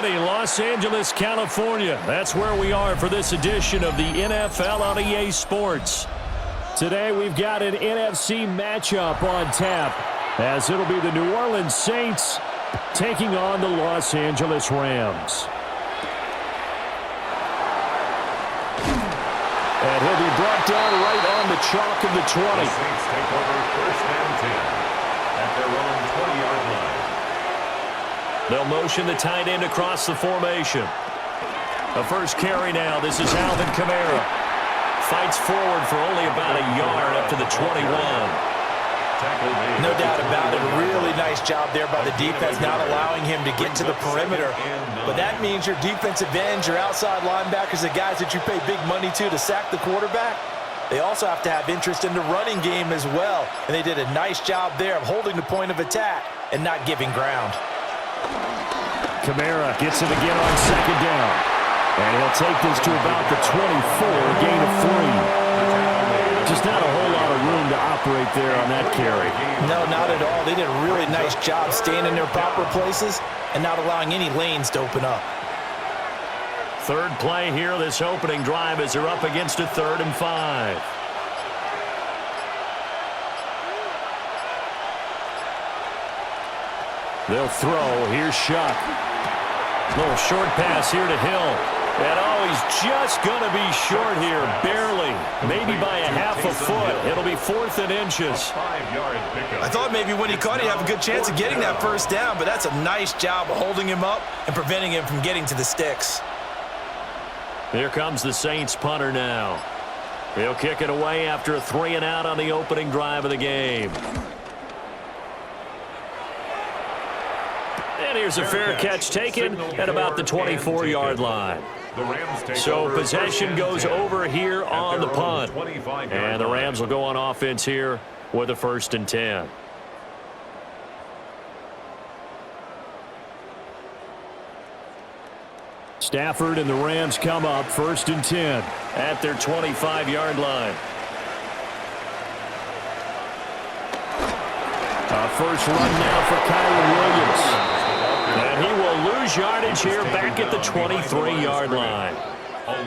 Los Angeles, California. That's where we are for this edition of the NFL on EA Sports. Today we've got an NFC matchup on tap, as it'll be the New Orleans Saints taking on the Los Angeles Rams. And he'll be brought down right on the chalk of the 20. The Saints take over first and 10 at their own 20-yard line. They'll motion the tight end across the formation. The first carry now. This is Alvin Kamara. Fights forward for only about a yard up to the 21. No doubt about it. A really nice job there by the defense, not allowing him to get to the perimeter. But that means your defensive ends, your outside linebackers, the guys that you pay big money to sack the quarterback, they also have to have interest in the running game as well. And they did a nice job there of holding the point of attack and not giving ground. Kamara gets it again on second down. And he'll take this to about the 24, gain of 3. Just not a whole lot of room to operate there on that carry. No, not at all. They did a really nice job staying in their proper places and not allowing any lanes to open up. Third play here, this opening drive, as they're up against a 3rd and 5. They'll throw. Here's Shuck. Little short pass here to Hill. And oh, he's just going to be short here, barely. Maybe by a half a foot. It'll be 4th and inches. I thought maybe when he caught it, he'd have a good chance of getting that first down, but that's a nice job of holding him up and preventing him from getting to the sticks. Here comes the Saints punter now. He'll kick it away after a 3 and out on the opening drive of the game. And here's a fair catch taken at about the 24-yard line. So possession goes over here on the punt. And the Rams will go on offense here with a 1st and 10. Stafford and the Rams come up 1st and 10 at their 25-yard line. First run now for Kyren Williams. And he will lose yardage here back at the 23-yard line.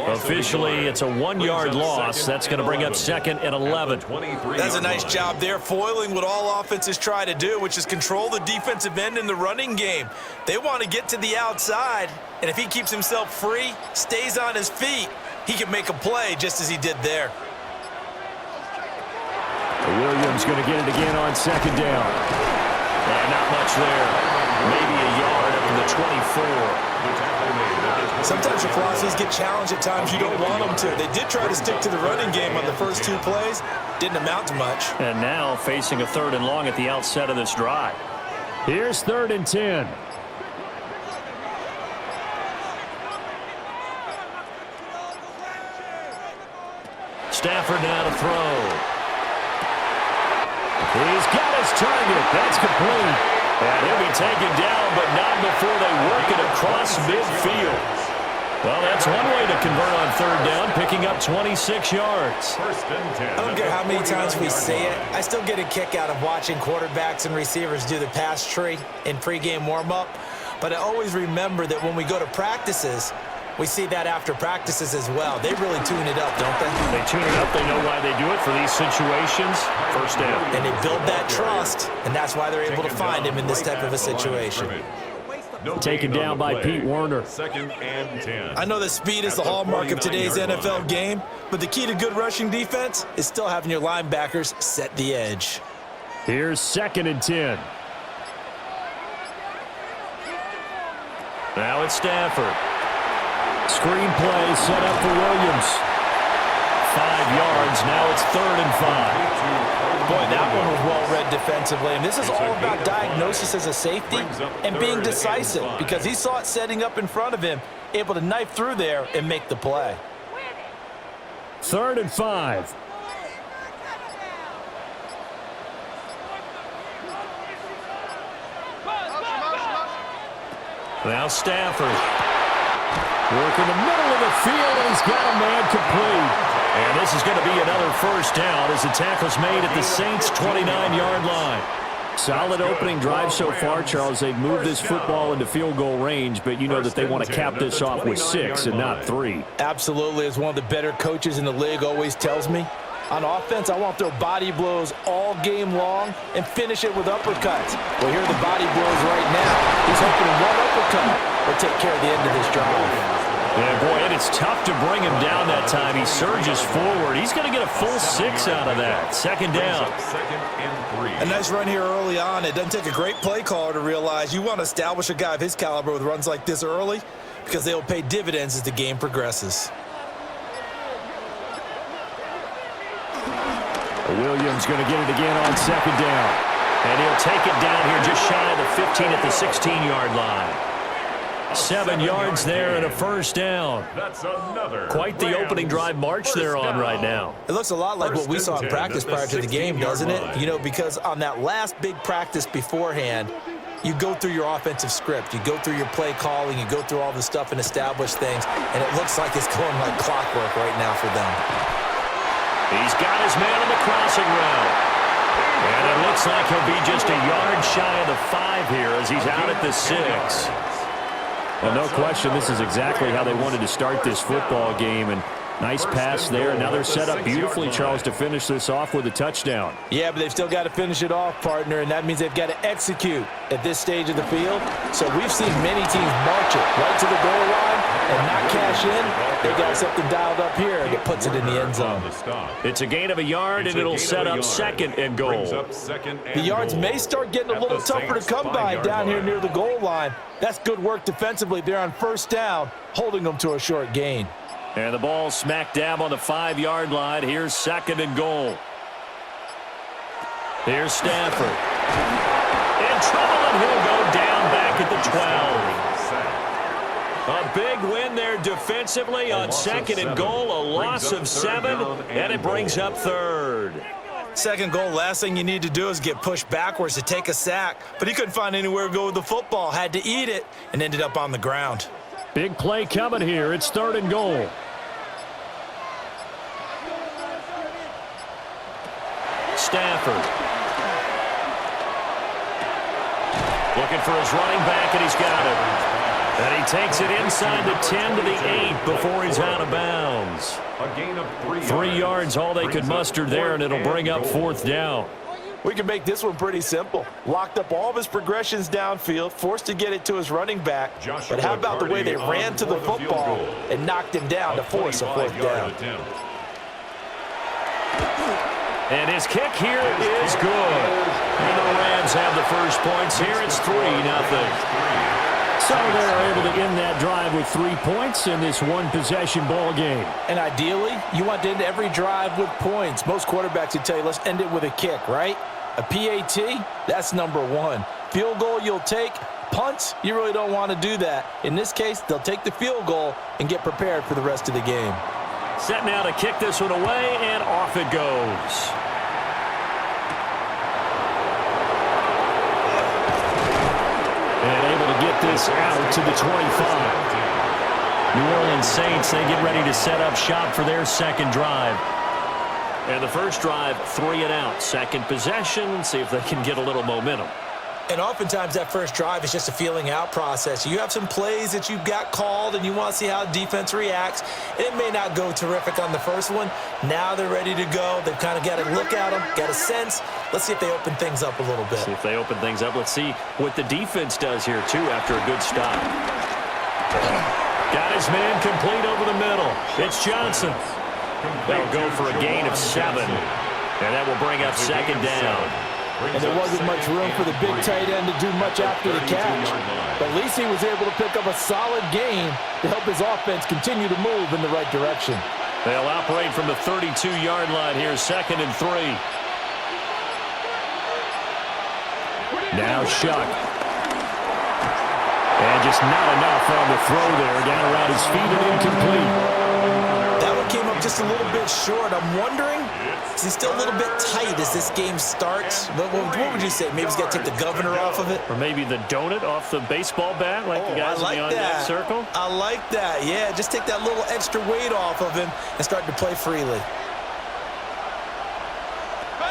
Officially, it's a 1-yard loss. That's going to bring up 2nd and 11. That's a nice job there, foiling what all offenses try to do, which is control the defensive end in the running game. They want to get to the outside, and if he keeps himself free, stays on his feet, he can make a play just as he did there. Williams going to get it again on 2nd down. And not much there. Maybe a yard up to the 24. Sometimes your philosophies get challenged at times you don't want them to. They did try to stick to the running game on the first 2 plays. Didn't amount to much. And now facing a 3rd and long at the outset of this drive. Here's 3rd and 10. Stafford now to throw. He's got his target. That's complete. And he'll be taken down, but not before they work it across midfield. Well, that's one way to convert on 3rd down, picking up 26 yards. I don't care how many times we say it. I still get a kick out of watching quarterbacks and receivers do the pass tree in pregame warm-up. But I always remember that when we go to practices, we see that after practices as well. They really tune it up, don't they? They tune it up. They know why they do it for these situations. 1st down. And they build that trust, and that's why they're able to find him in this type of a situation. Taken down by Pete Werner. 2nd and 10. I know that speed is the hallmark of today's NFL game, but the key to good rushing defense is still having your linebackers set the edge. Here's 2nd and 10. Now it's Stafford. Screen play set up for Williams. 5 yards. Now it's 3rd and 5. Boy, that one was well-read defensively. And this is all about diagnosis as a safety and being decisive, because he saw it setting up in front of him, able to knife through there and make the play. 3rd and 5. Now Stafford. Work in the middle of the field, and he's got a man complete. And this is going to be another 1st down as the tackle's made at the Saints' 29-yard line. Solid opening drive so far, Charles. They've moved this football into field goal range, but you know that they want to cap this off with 6 and not 3. Absolutely, as one of the better coaches in the league always tells me. On offense, I want to throw body blows all game long and finish it with uppercuts. Well, here are the body blows right now. He's hoping one uppercut will take care of the end of this drive. Yeah, boy, and it's tough to bring him down that time. He surges forward. He's going to get a full 6 out of that. Second down. A nice run here early on. It doesn't take a great play caller to realize you want to establish a guy of his caliber with runs like this early because they'll pay dividends as the game progresses. Williams going to get it again on second down. And he'll take it down here just shy of the 15 at the 16-yard line. 7 yards there and a first down. That's another. Quite the opening drive march they're on right now. It looks a lot like what we saw in practice prior to the game, doesn't it? You know, because on that last big practice beforehand, you go through your offensive script. You go through your play calling. You go through all the stuff and establish things. And it looks like it's going like clockwork right now for them. He's got his man on the crossing route. And it looks like he'll be just a yard shy of the 5 here as he's out at the 6. Well, no question, this is exactly how they wanted to start this football game. And nice pass there. Now they're set up beautifully, Charles, to finish this off with a touchdown. Yeah, but they've still got to finish it off, partner, and that means they've got to execute at this stage of the field. So we've seen many teams march it right to the goal line and not cash in. They got something dialed up here that puts it in the end zone. It's a gain of a yard, and it'll set up second and goal. The yards may start getting a little tougher to come by down here near the goal line. That's good work defensively there on first down, holding them to a short gain. And the ball smack dab on the 5-yard line. Here's second and goal. Here's Stafford. In trouble, and he'll go down back at the 12. A big win there defensively on second and goal. A loss of 7, and it brings up third. Second goal, last thing you need to do is get pushed backwards to take a sack. But he couldn't find anywhere to go with the football. Had to eat it and ended up on the ground. Big play coming here. It's third and goal. Stafford. Looking for his running back, and he's got it. And he takes it inside the 10 to the 8 before he's out of bounds. A gain of 3 yards, all they could muster there, and it'll bring up fourth down. We can make this one pretty simple. Locked up all of his progressions downfield, forced to get it to his running back. But how about the way they ran to the football and knocked him down to force a fourth down? And his kick here is good. And the Rams have the first points here. It's 3-0. So they're able to end that drive with 3 points in this one-possession ball game. And ideally, you want to end every drive with points. Most quarterbacks would tell you, let's end it with a kick, right? A PAT, that's number 1. Field goal you'll take. Punts, you really don't want to do that. In this case, they'll take the field goal and get prepared for the rest of the game. Set now to kick this one away, and off it goes. And able to get this out to the 25. New Orleans Saints, they get ready to set up shop for their second drive. And the first drive, 3 and out. Second possession, see if they can get a little momentum. And oftentimes that first drive is just a feeling out process. You have some plays that you've got called and you want to see how the defense reacts. It may not go terrific on the first one. Now they're ready to go. They've kind of got to look at them, got a sense. Let's see if they open things up a little bit. See if they open things up. Let's see what the defense does here, too, after a good stop. Got his man complete over the middle. It's Johnson. They'll go for a gain of 7. And that will bring up second down. And there wasn't much room for the big tight end to do much after the catch. But at least he was able to pick up a solid gain to help his offense continue to move in the right direction. They'll operate from the 32-yard line here, second and 3. Now Shuck. And just not enough on the throw there. Down around his feet and incomplete. That one came up just a little bit short. I'm wondering, is he still a little bit tight as this game starts? What would you say? Maybe he's got to take the governor off of it? Or maybe the donut off the baseball bat like the guys in the on-deck circle? I like that. Yeah, just take that little extra weight off of him and start to play freely.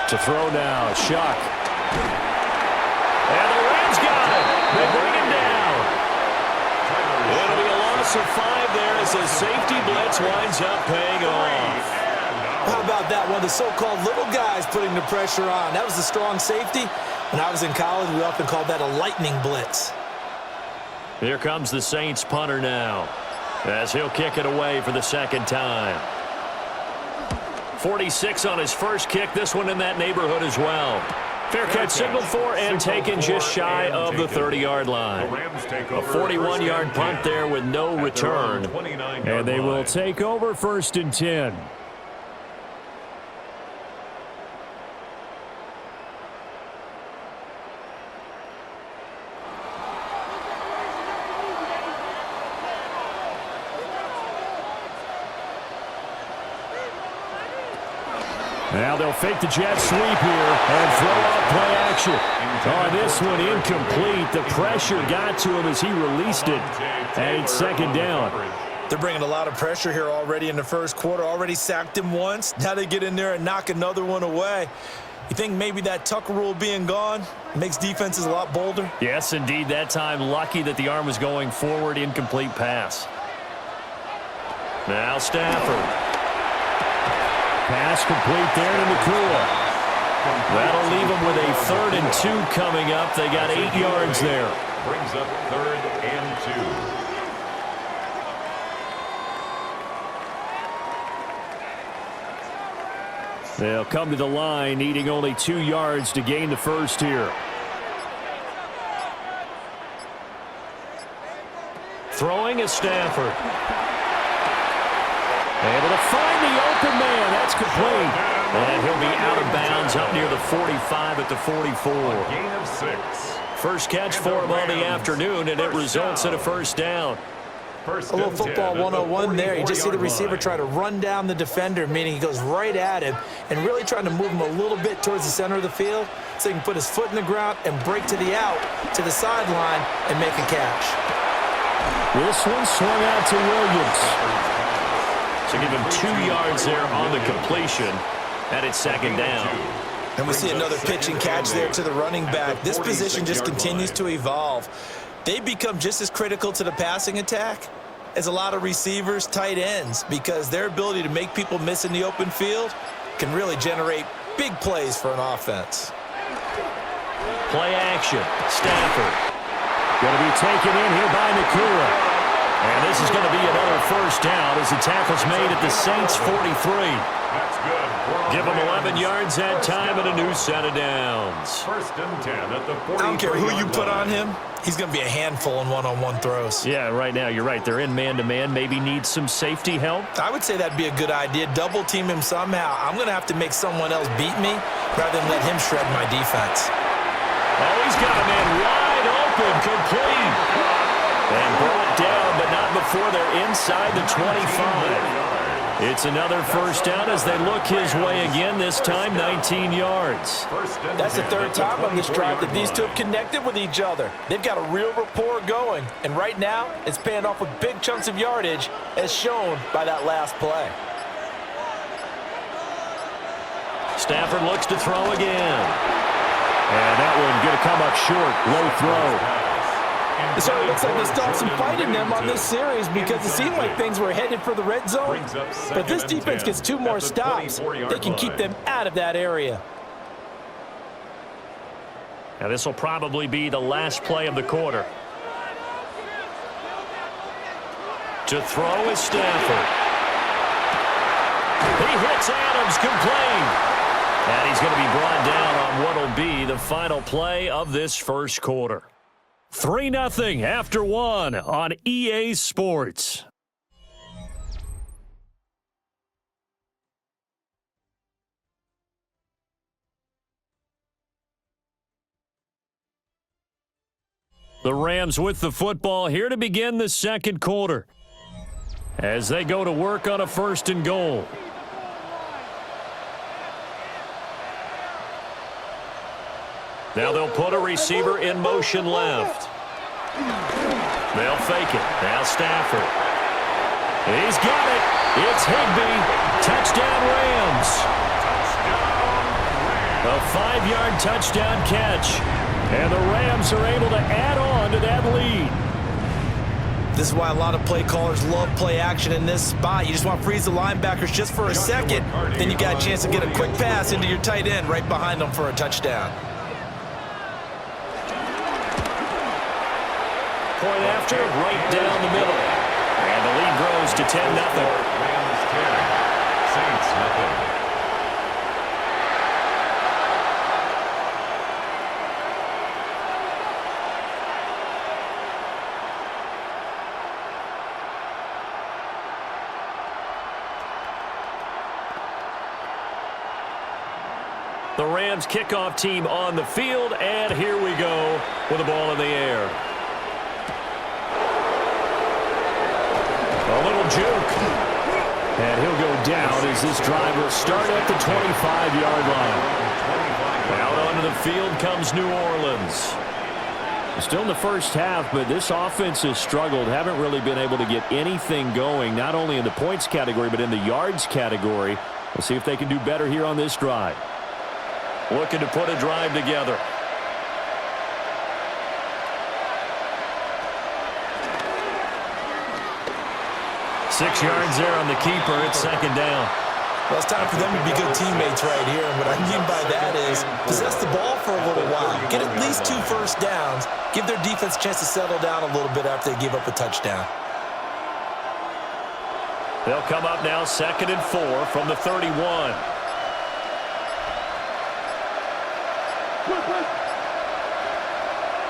To throw now, Shuck. They bring him down. It'll be a loss of 5 there as the safety blitz winds up paying off. How about that? One of the so-called little guys putting the pressure on. That was the strong safety. When I was in college, we often called that a lightning blitz. Here comes the Saints punter now, as he'll kick it away for the second time. 46 on his first kick. This one in that neighborhood as well. Fair catch signaled for and taken just shy of the 30-yard line. A 41-yard punt there with no return. And they will take over 1st and 10. Now they'll fake the jet sweep here and throw out play action. Oh, this one incomplete. The pressure got to him as he released it. And it's 2nd down. They're bringing a lot of pressure here already in the first quarter. Already sacked him once. Now they get in there and knock another one away. You think maybe that Tucker rule being gone makes defenses a lot bolder? Yes, indeed. That time lucky that the arm was going forward. Incomplete pass. Now Stafford. Pass complete there to Nakua. That'll leave them with a 3rd and 2 coming up. They got 8 yards there. Brings up 3rd and 2. They'll come to the line, needing only 2 yards to gain the first here. Throwing is Stafford. Able to find the open man. That's complete. And he'll be out of bounds up near the 45 at the 44. Gain of 6. First catch for him on the afternoon, and it results in a 1st down. A little football 101 there. You just see the receiver try to run down the defender, meaning he goes right at him and really trying to move him a little bit towards the center of the field so he can put his foot in the ground and break to the out, to the sideline, and make a catch. This one swung out to Williams. So give him 2 yards there on the completion, and it's 2nd down. And we see another pitch and catch there to the running back. This position just continues to evolve. They become just as critical to the passing attack as a lot of receivers, tight ends, because their ability to make people miss in the open field can really generate big plays for an offense. Play action. Stafford. Going to be taken in here by Nakua. And this is going to be another 1st down as the tackle's made at the Saints' 43. That's good. Give them 11 yards that time and a new set of downs. 1st and 10 at the 43. I don't care who you put on him. He's going to be a handful in one-on-one throws. Yeah, right now, you're right. They're in man-to-man. Maybe need some safety help. I would say that'd be a good idea. Double team him somehow. I'm going to have to make someone else beat me rather than let him shred my defense. Oh, he's got a man wide open, complete. And brought down, but not before they're inside the 25. It's another 1st down as they look his way again, this time 19 yards. That's the 3rd time on this drive that these two have connected with each other. They've got a real rapport going, and right now it's paying off with big chunks of yardage as shown by that last play. Stafford looks to throw again. And that one going to come up short, low throw. So it looks like they still have some fight in them on this series because it seemed like things were headed for the red zone. But this defense gets 2 more stops. They can keep them out of that area. Now this will probably be the last play of the quarter. To throw is Stafford. He hits Adams, complete. And he's going to be brought down on what will be the final play of this first quarter. 3-0 after 1 on EA Sports. The Rams with the football here to begin the second quarter as they go to work on a 1st and goal. Now they'll put a receiver in motion left. They'll fake it. Now Stafford. He's got it. It's Higbee. Touchdown Rams. A 5-yard touchdown catch. And the Rams are able to add on to that lead. This is why a lot of play callers love play action in this spot. You just want to freeze the linebackers just for a second. Then you got a chance to get a quick pass into your tight end right behind them for a touchdown. Point after, right down the middle. And the lead grows to 10-0. Rams 10, Saints nothing. The Rams kickoff team on the field, and here we go with the ball in the air. A little juke. And he'll go down as this drive will start at the 25-yard line. Out onto the field comes New Orleans. Still in the first half, but this offense has struggled. Haven't really been able to get anything going, not only in the points category, but in the yards category. We'll see if they can do better here on this drive. Looking to put a drive together. Six yards there on the keeper. It's second down. Well, it's time for them to be good teammates right here. And what I mean by that is possess the ball for a little while. Get at least 2 first downs. Give their defense a chance to settle down a little bit after they give up a touchdown. They'll come up now 2nd and 4 from the 31.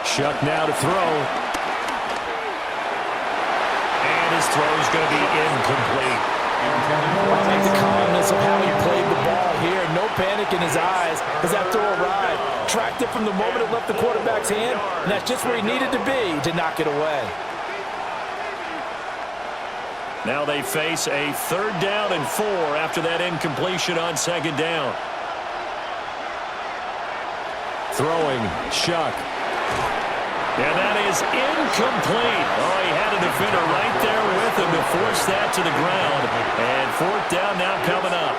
Shuck now to throw. And his throw is going to be incomplete. I like the calmness of how he played the ball here. No panic in his eyes as that throw arrived. Tracked it from the moment it left the quarterback's hand, and that's just where he needed to be to knock it away. Now they face a 3rd down and 4 after that incompletion on 2nd down. Throwing, Shuck. And that is incomplete. Oh, he had a defender right there with him to force that to the ground. And 4th down now coming up.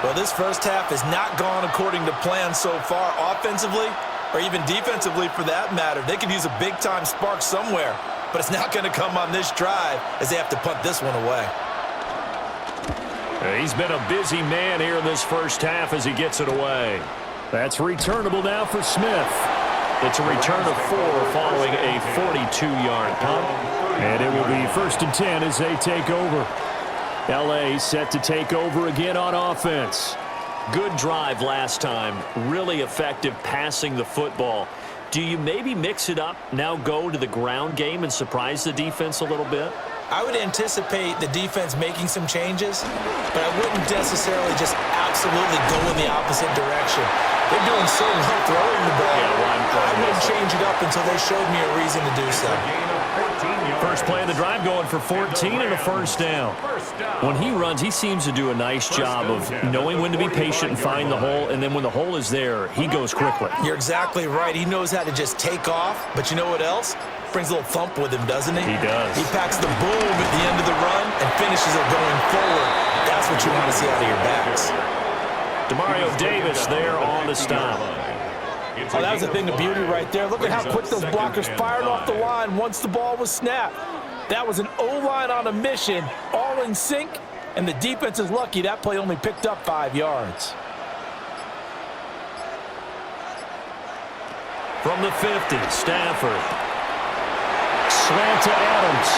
Well, this first half has not gone according to plan so far offensively or even defensively for that matter. They could use a big-time spark somewhere, but it's not going to come on this drive as they have to punt this one away. He's been a busy man here in this first half as he gets it away. That's returnable now for Smith. It's a return of 4 following a 42-yard punt. And it will be 1st and 10 as they take over. L.A. set to take over again on offense. Good drive last time. Really effective passing the football. Do you maybe mix it up, now go to the ground game and surprise the defense a little bit? I would anticipate the defense making some changes, but I wouldn't necessarily just absolutely go in the opposite direction. They're doing so well throwing the ball. I wouldn't change it up until they showed me a reason to do so. First play of the drive going for 14 and a 1st down. When he runs, he seems to do a nice job of knowing when to be patient and find the hole, and then when the hole is there, he goes quickly. You're exactly right. He knows how to just take off, but you know what else? Brings a little thump with him, doesn't he? He does. He packs the boom at the end of the run and finishes it going forward. That's what you want to see out of your backs. Demario Davis there on the stop. Oh, that was a thing of beauty right there. Look at how quick those blockers fired off the line once the ball was snapped. That was an O-line on a mission, all in sync, and the defense is lucky that play only picked up 5 yards. From the 50, Stafford. Slant to Adams.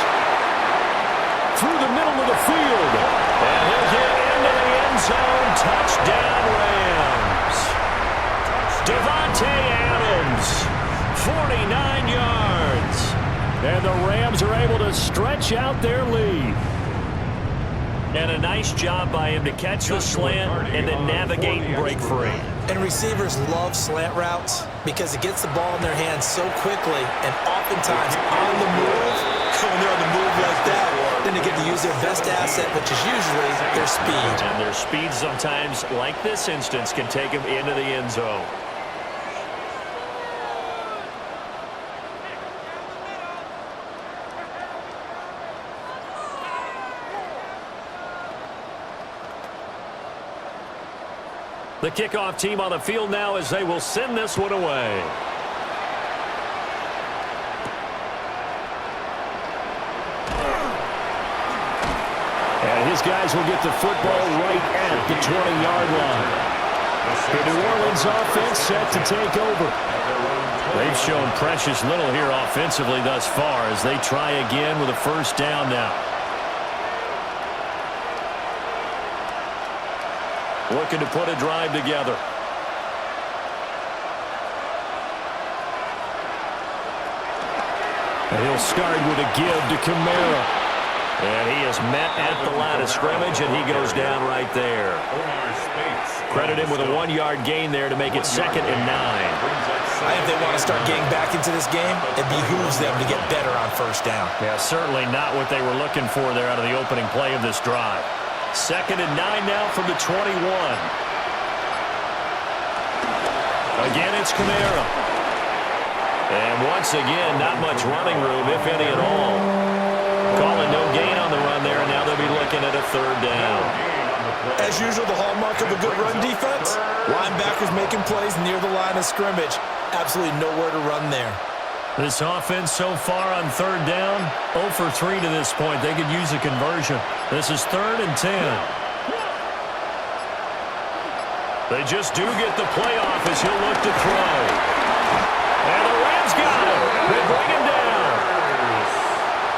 Through the middle of the field. And he'll get into the end zone. Touchdown, Rams. Devontae Adams, 49 yards. And the Rams are able to stretch out their lead. And a nice job by him to catch the slant and then navigate and break free. And receivers love slant routes because it gets the ball in their hands so quickly and oftentimes on the move. When they're on the move like that, then they get to use their best asset, which is usually their speed. And their speed sometimes, like this instance, can take them into the end zone. The kickoff team on the field now as they will send this one away. these guys will get the football right at the 20-yard line. The New Orleans offense set to take over. They've shown precious little here offensively thus far as they try again with a first down now. Looking to put a drive together. And he'll start with a give to Kamara. And he is met at the line of scrimmage, and he goes down right there. Credit him with a 1-yard gain there to make it 2nd and 9. I think they want to start getting back into this game. It behooves them to get better on first down. Yeah, certainly not what they were looking for there out of the opening play of this drive. 2nd and 9 now from the 21. Again, it's Kamara. And once again, not much running room, if any at all. Calling no gain on the run there, and now they'll be looking at a 3rd down. As usual, the hallmark of a good run defense, linebackers making plays near the line of scrimmage. Absolutely nowhere to run there. This offense so far on 3rd down, 0 for 3 to this point. They could use a conversion. This is 3rd and 10. They just do get the play off as he'll look to throw. And the Rams got him. They bring him down.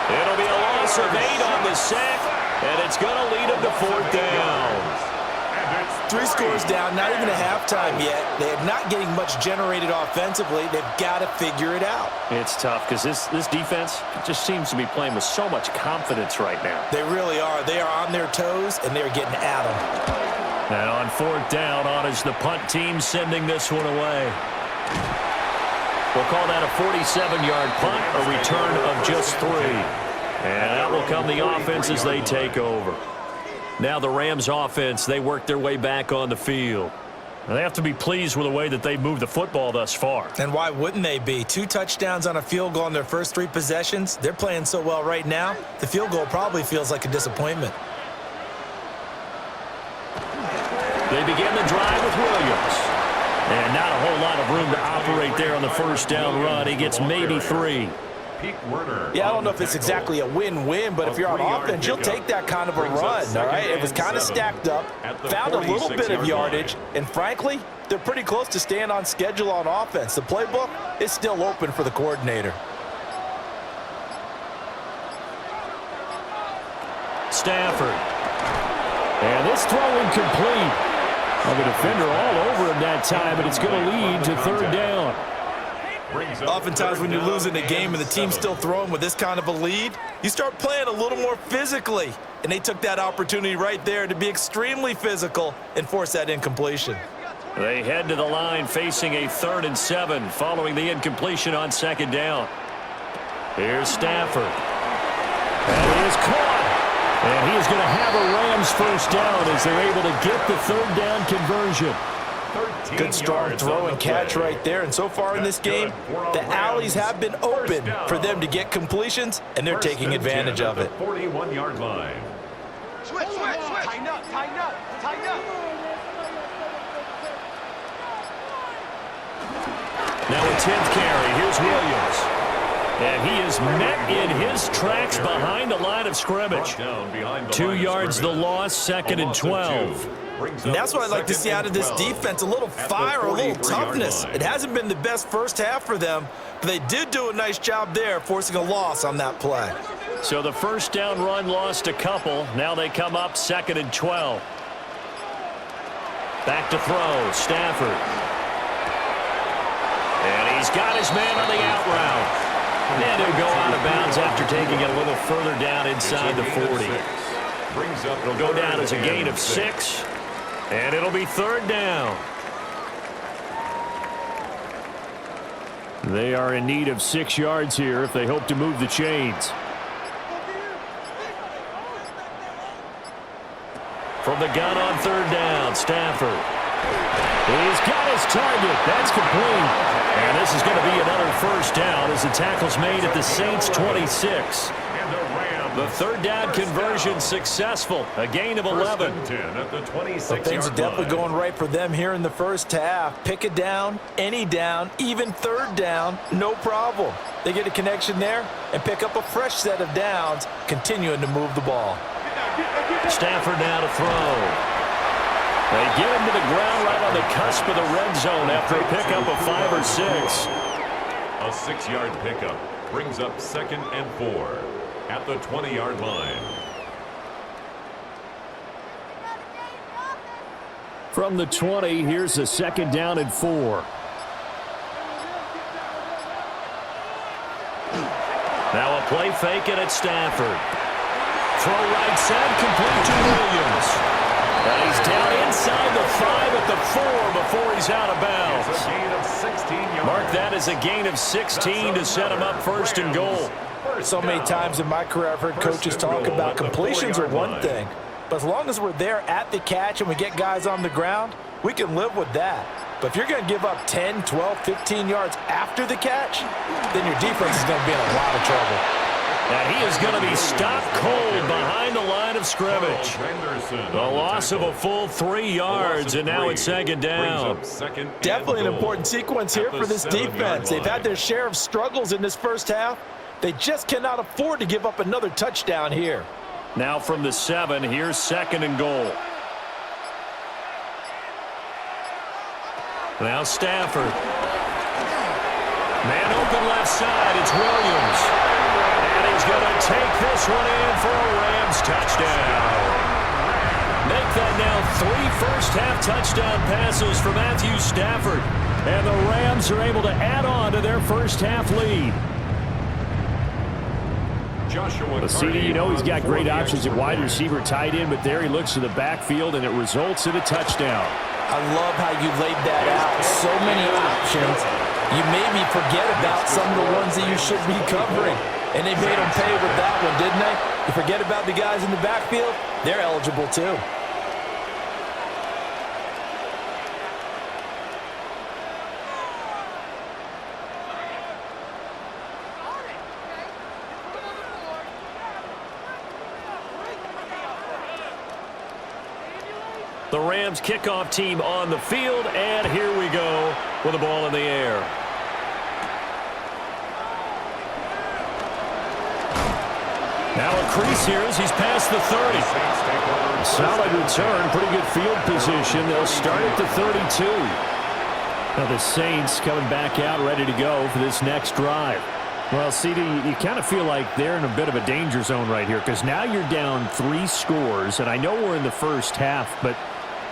It'll be a loss of 8 on the sack, and it's going to lead him to 4th down. 3 scores down, not even a halftime yet. They're not getting much generated offensively. They've got to figure it out. It's tough because this defense just seems to be playing with so much confidence right now. They really are. They are on their toes, and they're getting at them. And on 4th down, on is the punt team sending this one away. We'll call that a 47-yard punt, a return of just 3. And out will come the offense as they take over. Now the Rams offense, they work their way back on the field. They have to be pleased with the way that they've moved the football thus far. And why wouldn't they be? 2 touchdowns on a field goal in their first 3 possessions. They're playing so well right now, the field goal probably feels like a disappointment. They begin the drive with Williams. And not a whole lot of room to operate there on the first down run. He gets maybe 3. Yeah, I don't know if it's exactly a win-win, but if you're on offense, you'll take that kind of a run, all right? It was kind of stacked up, found a little bit of yardage, and frankly, they're pretty close to staying on schedule on offense. The playbook is still open for the coordinator. Stafford. And this throw incomplete. The defender all over him that time, and it's going to lead to 3rd down. Oftentimes when you're losing a game and the team's still throwing with this kind of a lead, you start playing a little more physically. And they took that opportunity right there to be extremely physical and force that incompletion. They head to the line facing a 3rd and 7 following the incompletion on 2nd down. Here's Stafford. And he is caught. And he is going to have a Rams first down as they're able to get the 3rd down conversion. Good strong throw and catch right there. And so far in this game, the alleys have been open for them to get completions, and they're taking advantage of it. 41-yard line. Switch. Tighten up. Now a 10th carry. Here's Williams. And he is met in his tracks behind the line of scrimmage. 2 yards the loss, 2nd and 12. And that's what I'd like to see out of this defense, a little fire, a little toughness. It hasn't been the best first half for them, but they did do a nice job there, forcing a loss on that play. So the first down run lost a couple. Now they come up 2nd and 12. Back to throw, Stafford. And he's got his man on the out route. And he'll go out of bounds after taking it a little further down inside the 40. It'll go down as a gain of 6, and it'll be 3rd down. They are in need of 6 yards here if they hope to move the chains. From the gun on 3rd down, Stafford. He's got his target. That's complete. And this is going to be another first down as the tackle's made at the Saints' 26. The 3rd down conversion successful. A gain of 11. So things are definitely going right for them here in the first half. Pick a down, any down, even 3rd down, no problem. They get a connection there and pick up a fresh set of downs, continuing to move the ball. Stafford now to throw. They get him to the ground right on the cusp of the red zone after a pickup of 5 or 6. A 6-yard pickup brings up 2nd and 4 at the 20-yard line. From the 20, here's a 2nd down and 4. Now a play fake and it's Stafford. Throw right side, complete to Williams. And he's down inside the 5 at the 4 before he's out of bounds. It's a gain of 16 yards. Mark that as a gain of 16 to set him up 1st and goal. So many times in my career I've heard coaches talk about completions are one thing, but as long as we're there at the catch and we get guys on the ground, we can live with that. But if you're going to give up 10, 12, 15 yards after the catch, then your defense is going to be in a lot of trouble. And he is going to be stopped cold behind the line of scrimmage. A loss of a full 3 yards, and now it's 2nd down. Definitely an important sequence here for this defense. They've had their share of struggles in this first half. They just cannot afford to give up another touchdown here. Now from the 7, here's 2nd and goal. Now Stafford. Man open left side, it's Williams. And he's going to take this one in for a Rams touchdown. Make that now 3 first-half touchdown passes for Matthew Stafford. And the Rams are able to add on to their first-half lead. CD, you know he's got great options at wide receiver, tight end, but there he looks to the backfield, and it results in a touchdown. I love how you laid that out. So many options. You maybe forget about some of the ones that you should be covering. And they made them pay with that one, didn't they? You forget about the guys in the backfield, they're eligible too. The Rams kickoff team on the field, and here we go with the ball in the air. Now a crease here as he's past the 30. Solid return, pretty good field position. They'll start at the 32. Now the Saints coming back out ready to go for this next drive. Well, CD, you kind of feel like they're in a bit of a danger zone right here because now you're down 3 scores, and I know we're in the first half, but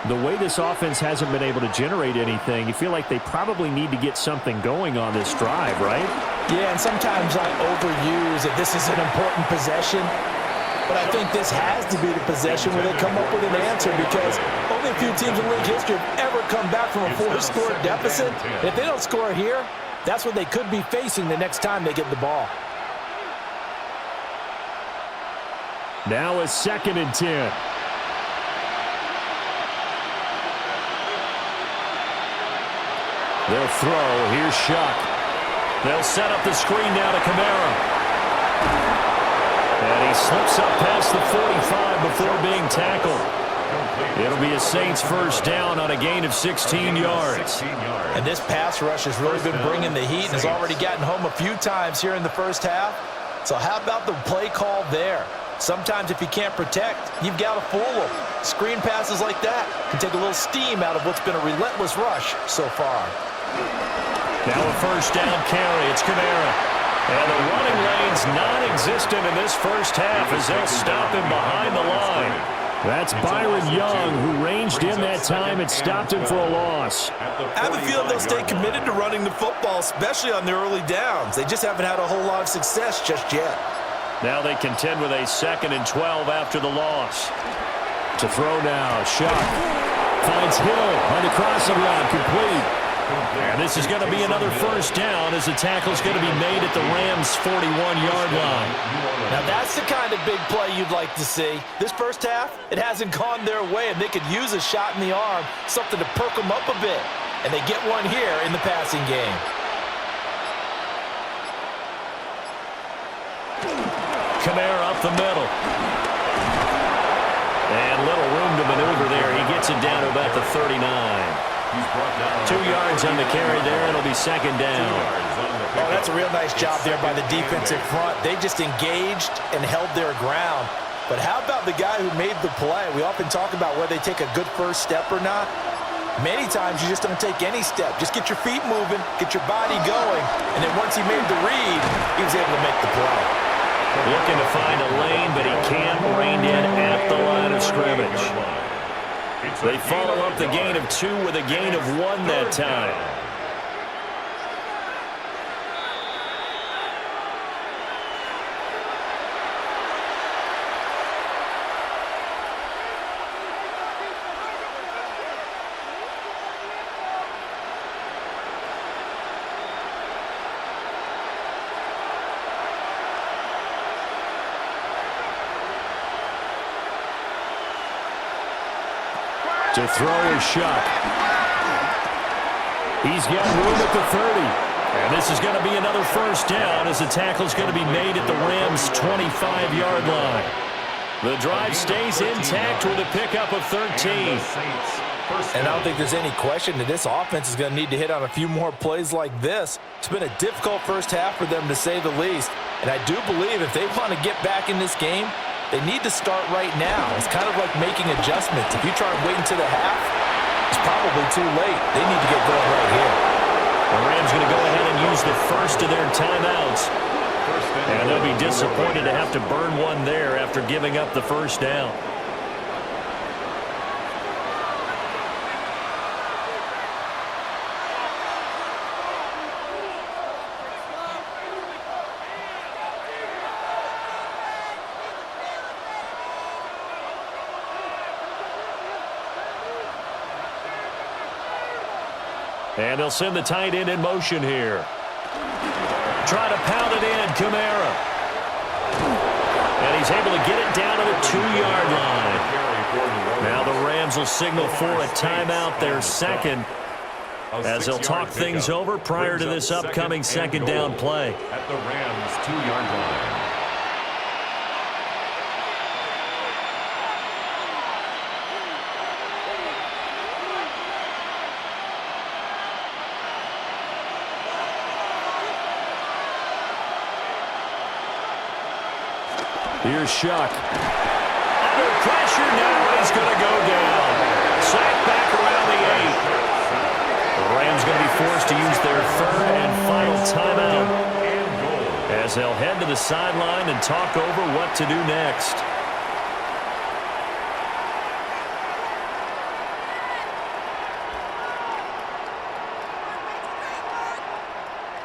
the way this offense hasn't been able to generate anything, you feel like they probably need to get something going on this drive, right? Yeah, and sometimes I overuse that this is an important possession, but I think this has to be the possession where they come up with an answer because only a few teams in league history have ever come back from a 4-score deficit. If they don't score here, that's what they could be facing the next time they get the ball. Now a 2nd and 10. They'll throw. Here's Shuck. They'll set up the screen now to Kamara. And he slips up past the 45 before being tackled. It'll be a Saints first down on a gain of 16 yards. And this pass rush has really been bringing the heat and has already gotten home a few times here in the first half. So how about the play call there? Sometimes if you can't protect, you've got to fool them. Screen passes like that can take a little steam out of what's been a relentless rush so far. Now a first down carry. It's Kamara. And the running lane's non-existent in this first half as they'll stop him behind the line. That's Byron Young, who ranged in that time and stopped him for a loss. I have a feeling they'll stay committed to running the football, especially on their early downs. They just haven't had a whole lot of success just yet. Now they contend with a 2nd and 12 after the loss. To throw now, Shuck finds Hill on the crossing route, complete. And this is going to be another first down as the tackle's going to be made at the Rams' 41-yard line. Now that's the kind of big play you'd like to see. This first half, it hasn't gone their way, and they could use a shot in the arm, something to perk them up a bit. And they get one here in the passing game. Kamara up the middle. And little room to maneuver there. He gets it down to about the 39. 2 yards on the carry there. It'll be 2nd down. Oh, that's a real nice job there by the defensive front. They just engaged and held their ground. But how about the guy who made the play? We often talk about whether they take a good first step or not. Many times you just don't take any step. Just get your feet moving, get your body going, and then once he made the read, he was able to make the play. Looking to find a lane, but he can't. Reined in at the line of scrimmage. They follow up the gain of 2 with a gain of 1 that time. To throw is Shuck. He's got room at the 30. And this is going to be another first down as the tackle's going to be made at the Rams' 25-yard line. The drive stays intact with a pickup of 13. And I don't think there's any question that this offense is going to need to hit on a few more plays like this. It's been a difficult first half for them, to say the least. And I do believe if they want to get back in this game, they need to start right now. It's kind of like making adjustments. If you try and wait until the half, it's probably too late. They need to get going right here. The Rams going to go ahead and use the first of their timeouts. And they'll be disappointed to have to burn one there after giving up the first down. And they'll send the tight end in motion here. Try to pound it in, Kamara. And he's able to get it down to the 2-yard line. Now the Rams will signal for a timeout, their second, as they'll talk things over prior to this upcoming second down play. At the Rams' 2-yard line. Here's Shuck. Under pressure now, he's going to go down. Sacked back around the 8. The Rams going to be forced to use their third and final timeout as they'll head to the sideline and talk over what to do next.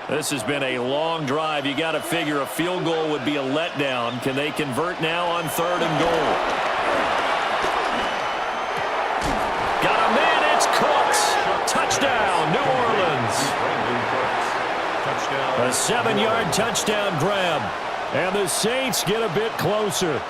This has been a long drive. You got to figure a field goal would be a letdown. Can they convert now on 3rd and goal? Got a man, it's Cooks. Touchdown, New Orleans. A 7-yard touchdown grab. And the Saints get a bit closer.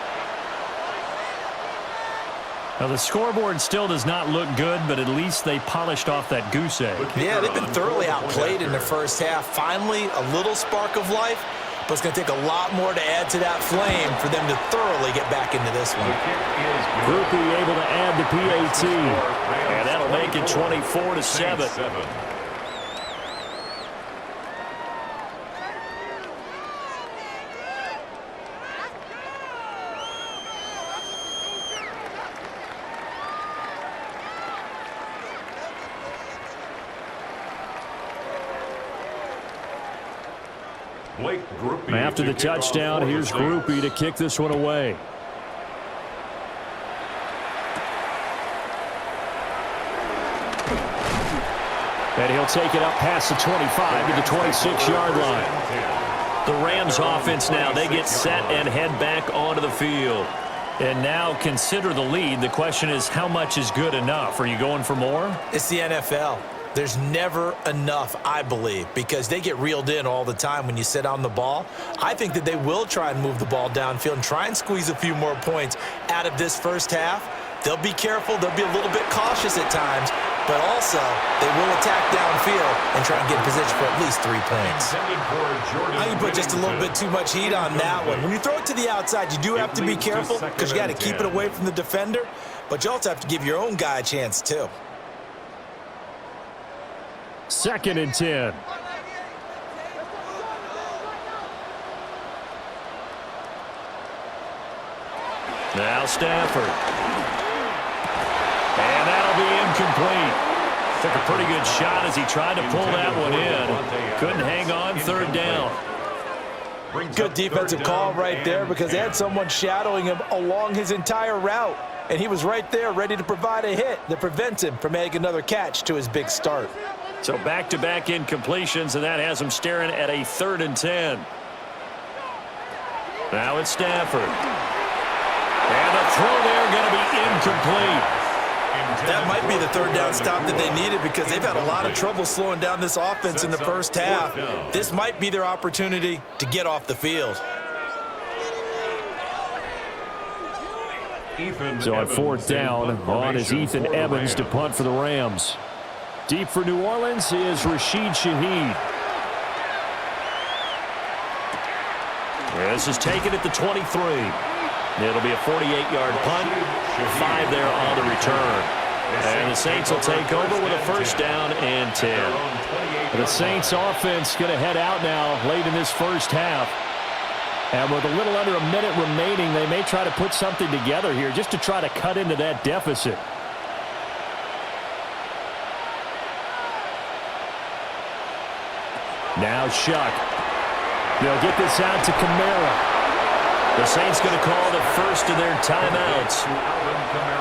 Now, the scoreboard still does not look good, but at least they polished off that goose egg. Yeah, they've been thoroughly outplayed in the first half. Finally, a little spark of life, but it's going to take a lot more to add to that flame for them to thoroughly get back into this one. Groupie able to add the PAT, and that'll make it 24-7. After the touchdown, here's Groupie to kick this one away. And he'll take it up past the 25 to the 26-yard line. The Rams offense now, they get set and head back onto the field. And now consider the lead. The question is, how much is good enough? Are you going for more? It's the NFL. There's never enough, I believe, because they get reeled in all the time when you sit on the ball. I think that they will try and move the ball downfield and try and squeeze a few more points out of this first half. They'll be careful. They'll be a little bit cautious at times, but also they will attack downfield and try and get in position for at least 3 points. I think you put just a little bit too much heat on that one. When you throw it to the outside, you do have to be careful because you got to keep it away from the defender, but you also have to give your own guy a chance too. 2nd and 10. Now Stafford. And that'll be incomplete. Took a pretty good shot as he tried to pull that one in. Couldn't hang on, third down. Good defensive call right there because they had someone shadowing him along his entire route. And he was right there ready to provide a hit that prevents him from adding another catch to his big start. So back-to-back incompletions, and that has him staring at a 3rd and 10. Now it's Stafford. And the throw there going to be incomplete. That might be the 3rd down stop that they needed because they've had a lot of trouble slowing down this offense in the first half. This might be their opportunity to get off the field. So on 4th down, on is Ethan Evans to punt for the Rams. Deep for New Orleans is Rashid Shaheed. This is taken at the 23. It'll be a 48-yard punt. 5 there on the return. And the Saints will take over with a 1st down and 10. The Saints offense going to head out now late in this first half. And with a little under a minute remaining, they may try to put something together here just to try to cut into that deficit. Now Shuck. They'll get this out to Kamara. The Saints going to call the first of their timeouts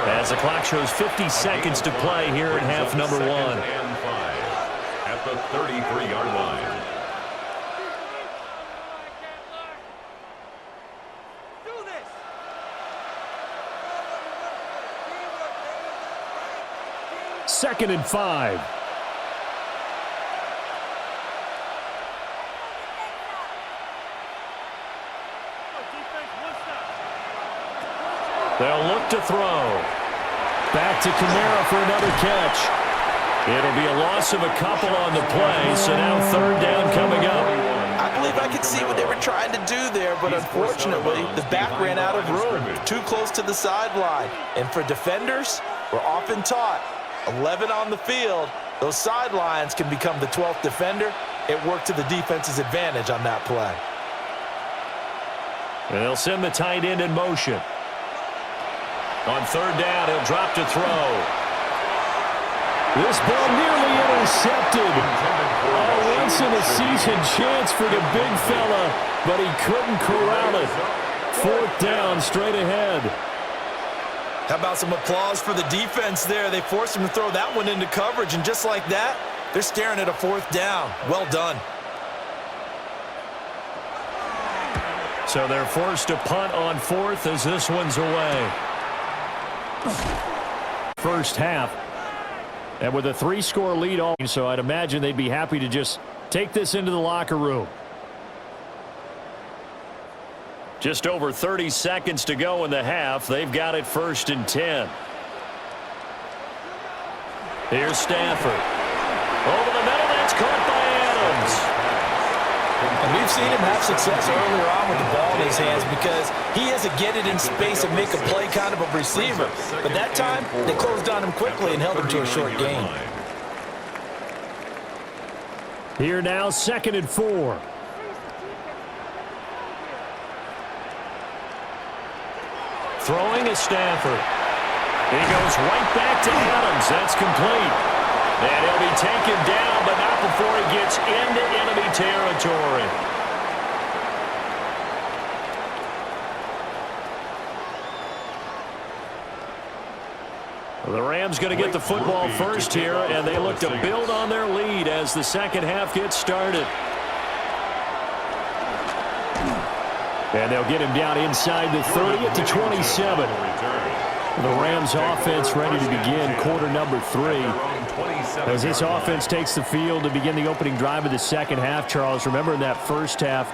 as the clock shows 50 seconds to play here in half number 1. At the 33-yard line. Second and 5. They'll look to throw. Back to Kamara for another catch. It'll be a loss of a couple on the play, so now 3rd down coming up. I believe I could see what they were trying to do there, but unfortunately, the back ran out of room, too close to the sideline. And for defenders, we're often taught, 11 on the field, those sidelines can become the 12th defender. It worked to the defense's advantage on that play. And they'll send the tight end in motion. On 3rd down, he'll drop to throw. This ball nearly intercepted. A once-in-a-season chance for the big fella, but he couldn't corral it. 4th down, straight ahead. How about some applause for the defense there? They forced him to throw that one into coverage, and just like that, they're staring at a 4th down. Well done. So they're forced to punt on 4th as this one's away. First half. And with a 3-score lead, so I'd imagine they'd be happy to just take this into the locker room. Just over 30 seconds to go in the half. They've got it 1st and 10. Here's Stafford. Over the middle, that's caught by Adams. And we've seen him have success earlier on with the ball in his hands because he has to get it in space and make a play kind of a receiver. But that time, they closed on him quickly and held him to a short gain. Here now, 2nd and 4. Throwing is Stafford. He goes right back to Adams. That's complete. And he'll be taken down, but not before he gets into enemy territory. The Rams going to get the football first here, and they look to build on their lead as the second half gets started. And they'll get him down inside the 30 at the 27. The Rams offense ready to begin quarter number 3. As this offense takes the field to begin the opening drive of the second half, Charles, remember in that first half,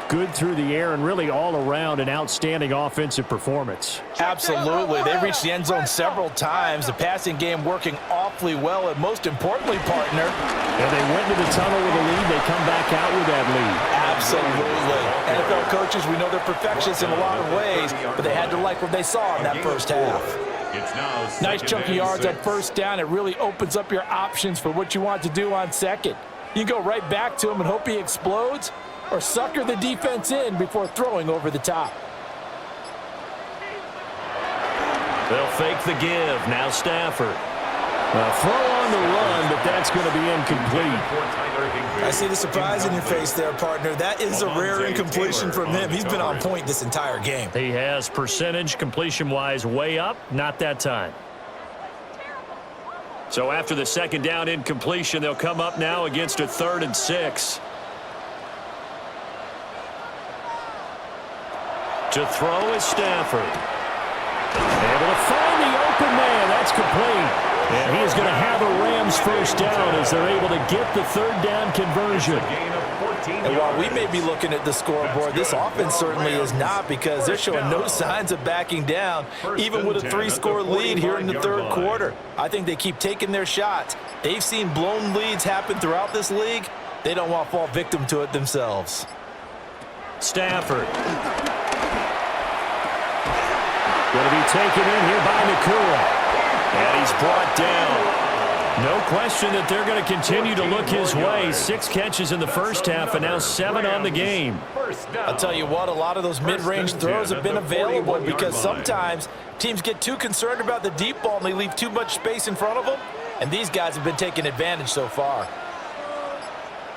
good through the air and really all around an outstanding offensive performance. Absolutely. They reached the end zone several times. The passing game working awfully well, and most importantly, partner. And they went to the tunnel with a lead. They come back out with that lead. Absolutely. NFL coaches, we know they're perfectionists in a lot of ways, but they had to like what they saw in that first half. Nice chunky yards on 1st down. It really opens up your options for what you want to do on 2nd. You go right back to him and hope he explodes, or sucker the defense in before throwing over the top. They'll fake the give. Now Stafford. Throw on the run, but that's going to be incomplete. I see the surprise in your face there, partner. That is a rare incompletion from him. He's been on point this entire game. He has percentage completion-wise way up. Not that time. So after the second down incompletion, they'll come up now against a 3rd and 6. To throw is Stafford. Able to find the open man. That's complete. And he is going to have a Rams first down as they're able to get the 3rd down conversion. And while we may be looking at the scoreboard, this offense certainly is not, because they're showing no signs of backing down, even with a 3-score lead here in the 3rd quarter. I think they keep taking their shots. They've seen blown leads happen throughout this league. They don't want to fall victim to it themselves. Stafford. Going to be taken in here by Nakua. And he's brought down. No question that they're going to continue to look his way. 6 catches in the first half and now 7 on the game. I'll tell you what, a lot of those mid-range throws have been available because sometimes teams get too concerned about the deep ball and they leave too much space in front of them. And these guys have been taking advantage so far.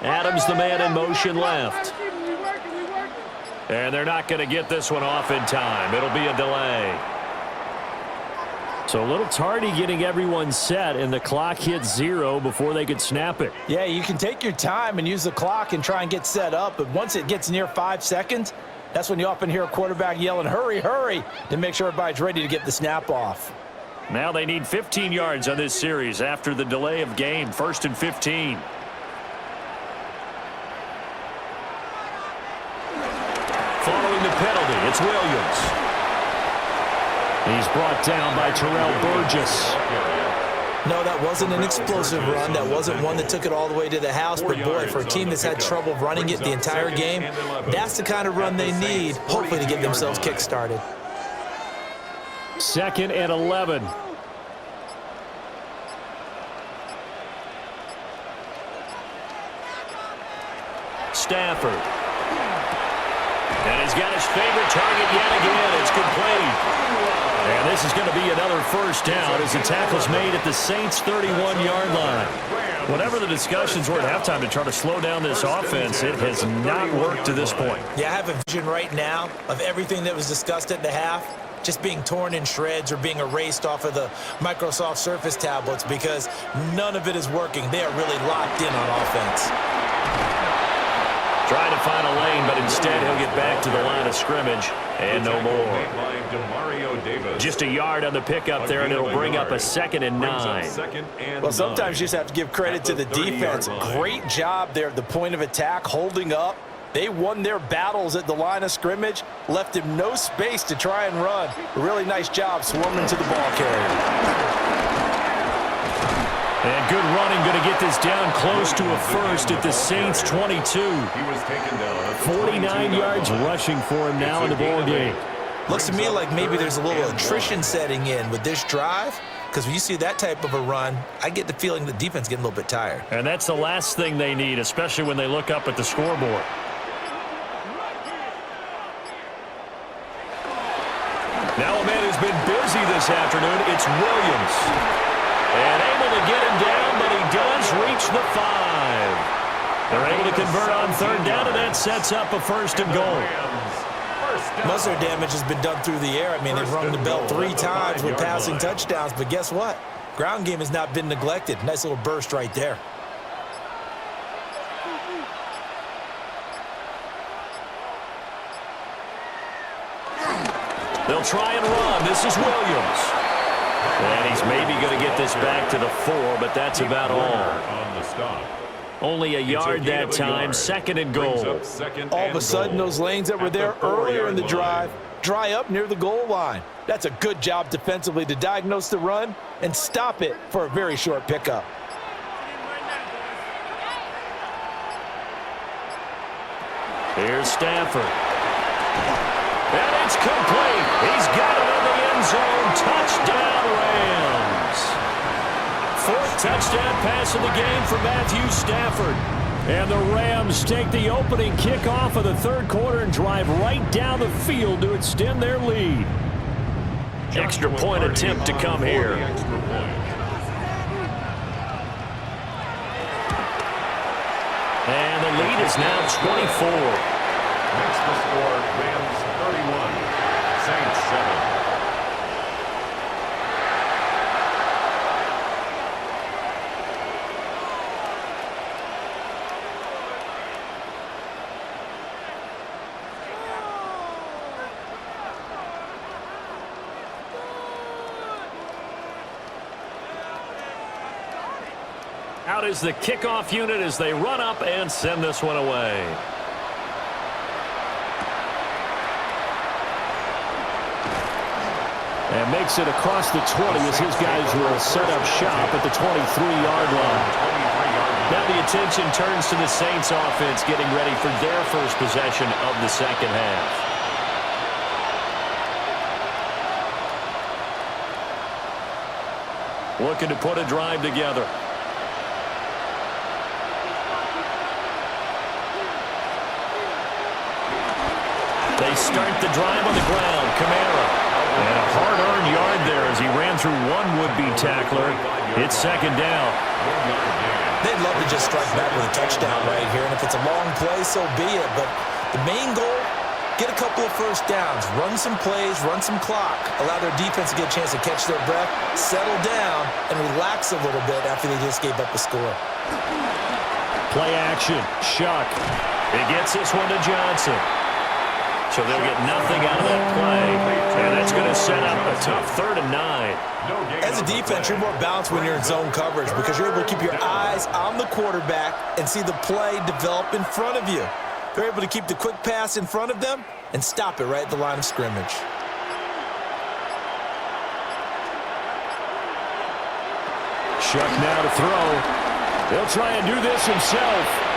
Adams, the man in motion left. And they're not going to get this one off in time. It'll be a delay. So a little tardy getting everyone set, and the clock hit 0 before they could snap it. Yeah, you can take your time and use the clock and try and get set up, but once it gets near 5 seconds, that's when you often hear a quarterback yelling, hurry, hurry, to make sure everybody's ready to get the snap off. Now they need 15 yards on this series after the delay of game. 1st and 15. Following the penalty, it's Williams. He's brought down by Terrell Burgess. No, that wasn't an explosive run. That wasn't one that took it all the way to the house. But, boy, for a team that's had trouble running it the entire game, that's the kind of run they need, hopefully, to get themselves kick-started. 2nd and 11. Stafford. And he's got his favorite target yet again. It's complete. And this is going to be another first down as the tackle's made at the Saints' 31-yard line. Whatever the discussions were at halftime to try to slow down this offense, it has not worked to this point. Yeah, I have a vision right now of everything that was discussed at the half just being torn in shreds or being erased off of the Microsoft Surface tablets, because none of it is working. They are really locked in on offense. Trying to find a lane, but instead he'll get back to the line of scrimmage and no more. Just a yard on the pickup there, and it'll bring up a 2nd and 9. Well, sometimes you just have to give credit to the defense. Great job there at the point of attack, holding up. They won their battles at the line of scrimmage, left him no space to try and run. A really nice job swarming to the ball carrier. And good running, going to get this down close to a first at the Saints' 22. He was taken down. 49 yards rushing for him now in the ball game. Looks to me like maybe there's a little attrition setting in with this drive, because when you see that type of a run, I get the feeling the defense getting a little bit tired. And that's the last thing they need, especially when they look up at the scoreboard. Now a man who's been busy this afternoon, it's Williams. And able to get him down, but he does reach the 5. They're able to convert on 3rd down, and that sets up a 1st and goal. Most of their damage has been done through the air. I mean, they've rung the bell 3 times with passing touchdowns, but guess what? Ground game has not been neglected. Nice little burst right there. They'll try and run. This is Williams. And he's maybe going to get this back to the 4, but that's about all. Only a yard that time, 2nd and goal. All of a sudden, those lanes that were there earlier in the drive dry up near the goal line. That's a good job defensively to diagnose the run and stop it for a very short pickup. Here's Stafford. And it's complete. He's got it in the end zone. Touchdown, Rams. 4th touchdown pass of the game for Matthew Stafford. And the Rams take the opening kickoff of the 3rd quarter and drive right down the field to extend their lead. Extra point attempt to come here. And the lead is now 24. Makes the score Rams 31, Saints 7. Out is the kickoff unit as they run up and send this one away. And makes it across the 20 as his guys will set up shop at the 23-yard line. Now the attention turns to the Saints offense getting ready for their first possession of the second half. Looking to put a drive together. They start the drive on the ground. Kamara. And a hard-earned yard there as he ran through one would-be tackler. It's second down. They'd love to just strike back with a touchdown right here. And if it's a long play, so be it. But the main goal, get a couple of first downs. Run some plays, run some clock. Allow their defense to get a chance to catch their breath, settle down, and relax a little bit after they just gave up the score. Play action. Shuck. He gets this one to Johnson. So they'll get nothing out of that play. And that's going to set up a tough 3rd and 9. As a defense, you're more balanced when you're in zone coverage because you're able to keep your eyes on the quarterback and see the play develop in front of you. They're able to keep the quick pass in front of them and stop it right at the line of scrimmage. Shuck now to throw. He'll try and do this himself.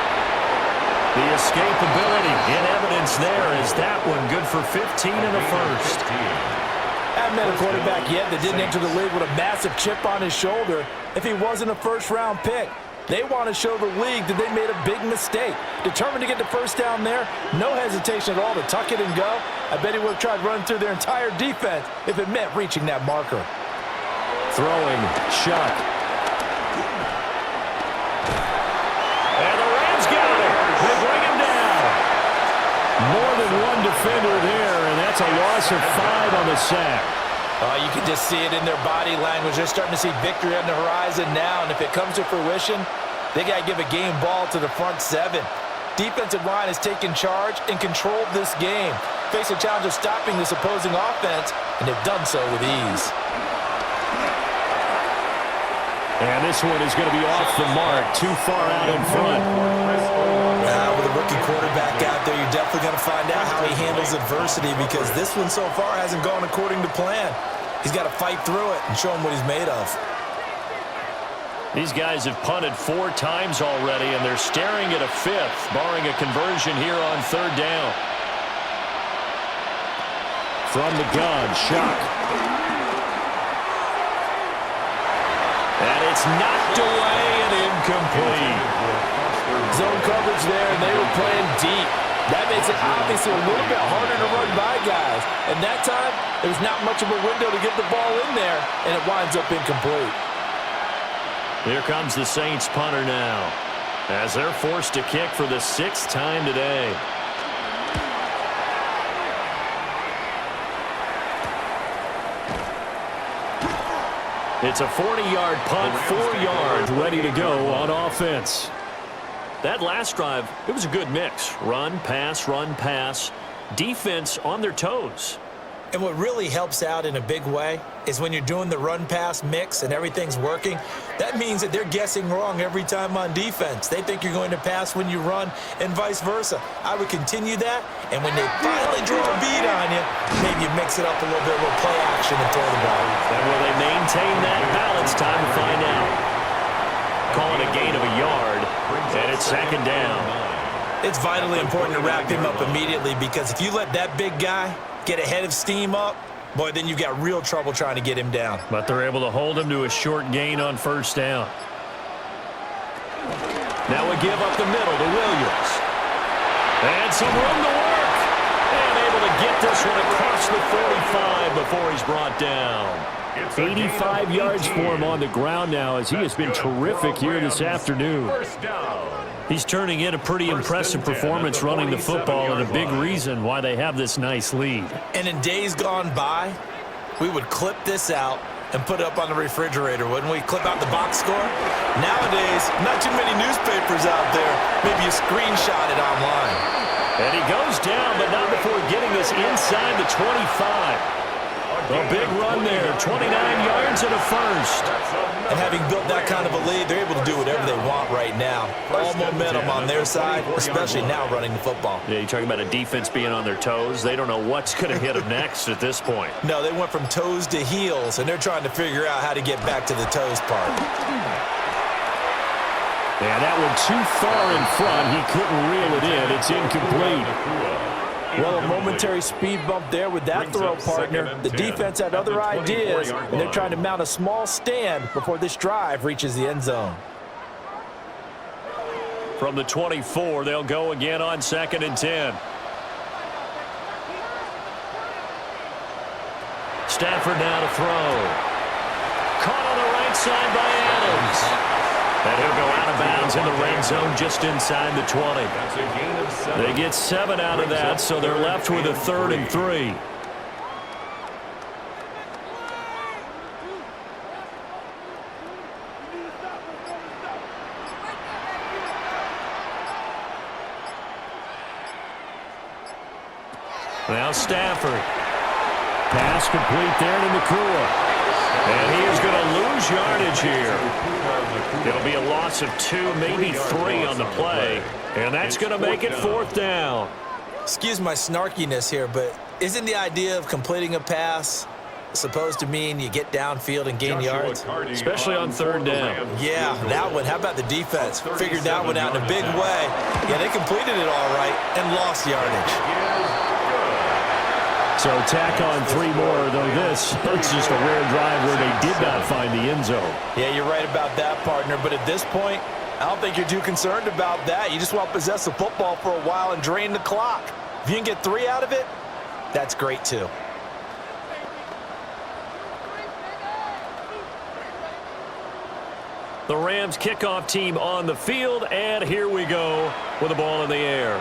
The escapability in evidence there is that one good for 15 in the first. Haven't met a quarterback yet that didn't enter the league with a massive chip on his shoulder if he wasn't a first-round pick. They want to show the league that they made a big mistake. Determined to get the first down there, no hesitation at all to tuck it and go. I bet he would have tried running through their entire defense if it meant reaching that marker. Throwing, Shuck. And the Rams got it. They bring him down. More than one defender there, and that's a loss of 5 on the sack. You can just see it in their body language. They're starting to see victory on the horizon now, and if it comes to fruition, they got to give a game ball to the front 7. Defensive line has taken charge and controlled this game. Face a challenge of stopping this opposing offense, and they've done so with ease. And this one is going to be off the mark, too far out in front. With a rookie quarterback out there, you're definitely going to find out how he handles adversity because this one so far hasn't gone according to plan. He's got to fight through it and show him what he's made of. These guys have punted 4 times already, and they're staring at a 5th, barring a conversion here on 3rd down. From the gun, Shuck. And it's knocked away and incomplete. Zone coverage there, and they were playing deep. That makes it obviously a little bit harder to run by guys. And that time, there was not much of a window to get the ball in there, and it winds up incomplete. Here comes the Saints punter now, as they're forced to kick for the 6th time today. It's a 40-yard punt, 4 yards, ready to go on offense. That last drive, it was a good mix. Run, pass, defense on their toes. And what really helps out in a big way is when you're doing the run-pass mix and everything's working, that means that they're guessing wrong every time on defense. They think you're going to pass when you run and vice versa. I would continue that, and when they finally draw a beat on you, maybe you mix it up a little bit with play action and throw the ball. And will they maintain that balance? Time to find out. Calling a gain of a yard, and it's 2nd down. It's vitally important to wrap him up immediately because if you let that big guy get ahead of steam up, boy, then you've got real trouble trying to get him down. But they're able to hold him to a short gain on 1st down. Now we give up the middle to Williams. And some room to work. And able to get this one across the 45 before he's brought down. 85 yards for him on the ground now as he has been terrific here this afternoon. He's turning in a pretty impressive performance running the football and a big reason why they have this nice lead. And in days gone by, we would clip this out and put it up on the refrigerator, wouldn't we? Clip out the box score. Nowadays, not too many newspapers out there. Maybe you screenshot it online. And he goes down, but not before getting this inside the 25. A big run there, 29 yards and a first. And having built that kind of a lead, they're able to do whatever they want right now. All momentum on their side, especially now running the football. Yeah, you're talking about a defense being on their toes. They don't know what's going to hit them next at this point. No, they went from toes to heels, and they're trying to figure out how to get back to the toes part. Yeah, that one too far in front. He couldn't reel it in. It's incomplete. Well, a momentary speed bump there with that throw, partner. The defense had other ideas, and they're trying to mount a small stand before this drive reaches the end zone. From the 24, they'll go again on 2nd and 10. Stafford now to throw. Caught on the right side by Adams. And he'll go out of bounds in the red zone just inside the 20. That's a gain of 7. They get 7 out of that, so they're left with a 3rd and 3. Now Stafford. Pass complete there to Nakua. And he is going to lose yardage here. It'll be a loss of 2, maybe 3 on the play. And that's going to make it 4th down. Excuse my snarkiness here, but isn't the idea of completing a pass supposed to mean you get downfield and gain yards? Especially on 3rd down. Yeah, that one. How about the defense? Figured that one out in a big way. Yeah, they completed it all right and lost yardage. So tack on 3 more, though it's just a rare drive where they did not find the end zone. Yeah, you're right about that, partner. But at this point, I don't think you're too concerned about that. You just want to possess the football for a while and drain the clock. If you can get 3 out of it, that's great too. The Rams kickoff team on the field, and here we go with the ball in the air.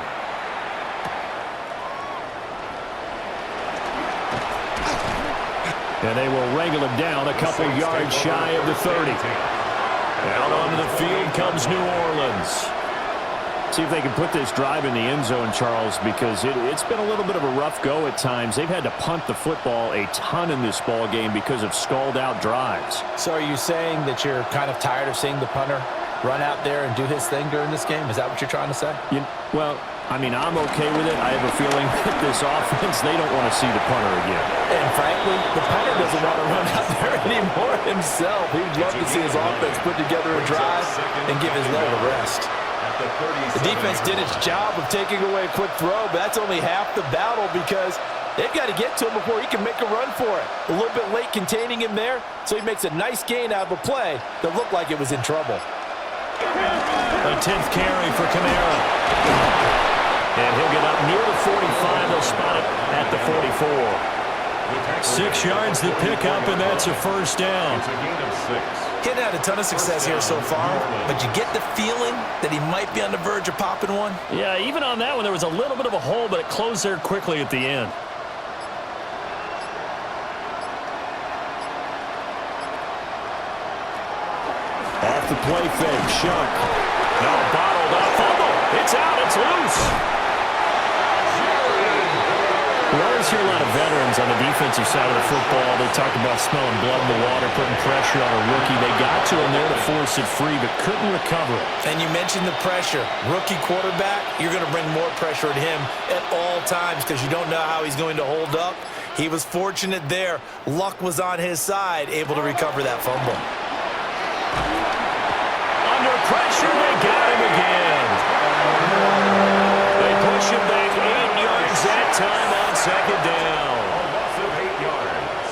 And they will wrangle him down a couple yards shy of the 30. Out onto the field comes New Orleans. See if they can put this drive in the end zone, Charles, because it's been a little bit of a rough go at times. They've had to punt the football a ton in this ball game because of stalled-out drives. So are you saying that you're kind of tired of seeing the punter run out there and do his thing during this game? Is that what you're trying to say? Well, I mean, I'm okay with it. I have a feeling that this offense, they don't want to see the punter again. And frankly, the punter doesn't want to run out there anymore himself. He would love to see his offense put together a drive and give his leg a rest. The defense did its job of taking away a quick throw, but that's only half the battle because they've got to get to him before he can make a run for it. A little bit late containing him there, so he makes a nice gain out of a play that looked like it was in trouble. A 10th carry for Kamara. And he'll get up near the 45. They'll spot it at the 44. 6 yards to pick up, and that's a first down. It's a gain of 6. Getting had a ton of success here so far, but you get the feeling that he might be on the verge of popping one. Yeah, even on that one, there was a little bit of a hole, but it closed there quickly at the end. Off the play fake, Shunk. Now bottled up, fumble. It's out, it's loose. We always hear a lot of veterans on the defensive side of the football. They talk about smelling blood in the water, putting pressure on a rookie. They got to him there to force it free, but couldn't recover it. And you mentioned the pressure. Rookie quarterback, you're going to bring more pressure at him at all times because you don't know how he's going to hold up. He was fortunate there. Luck was on his side, able to recover that fumble. Under pressure, they got him again. They push him back 8 yards that time on second down. A loss of 8 yards.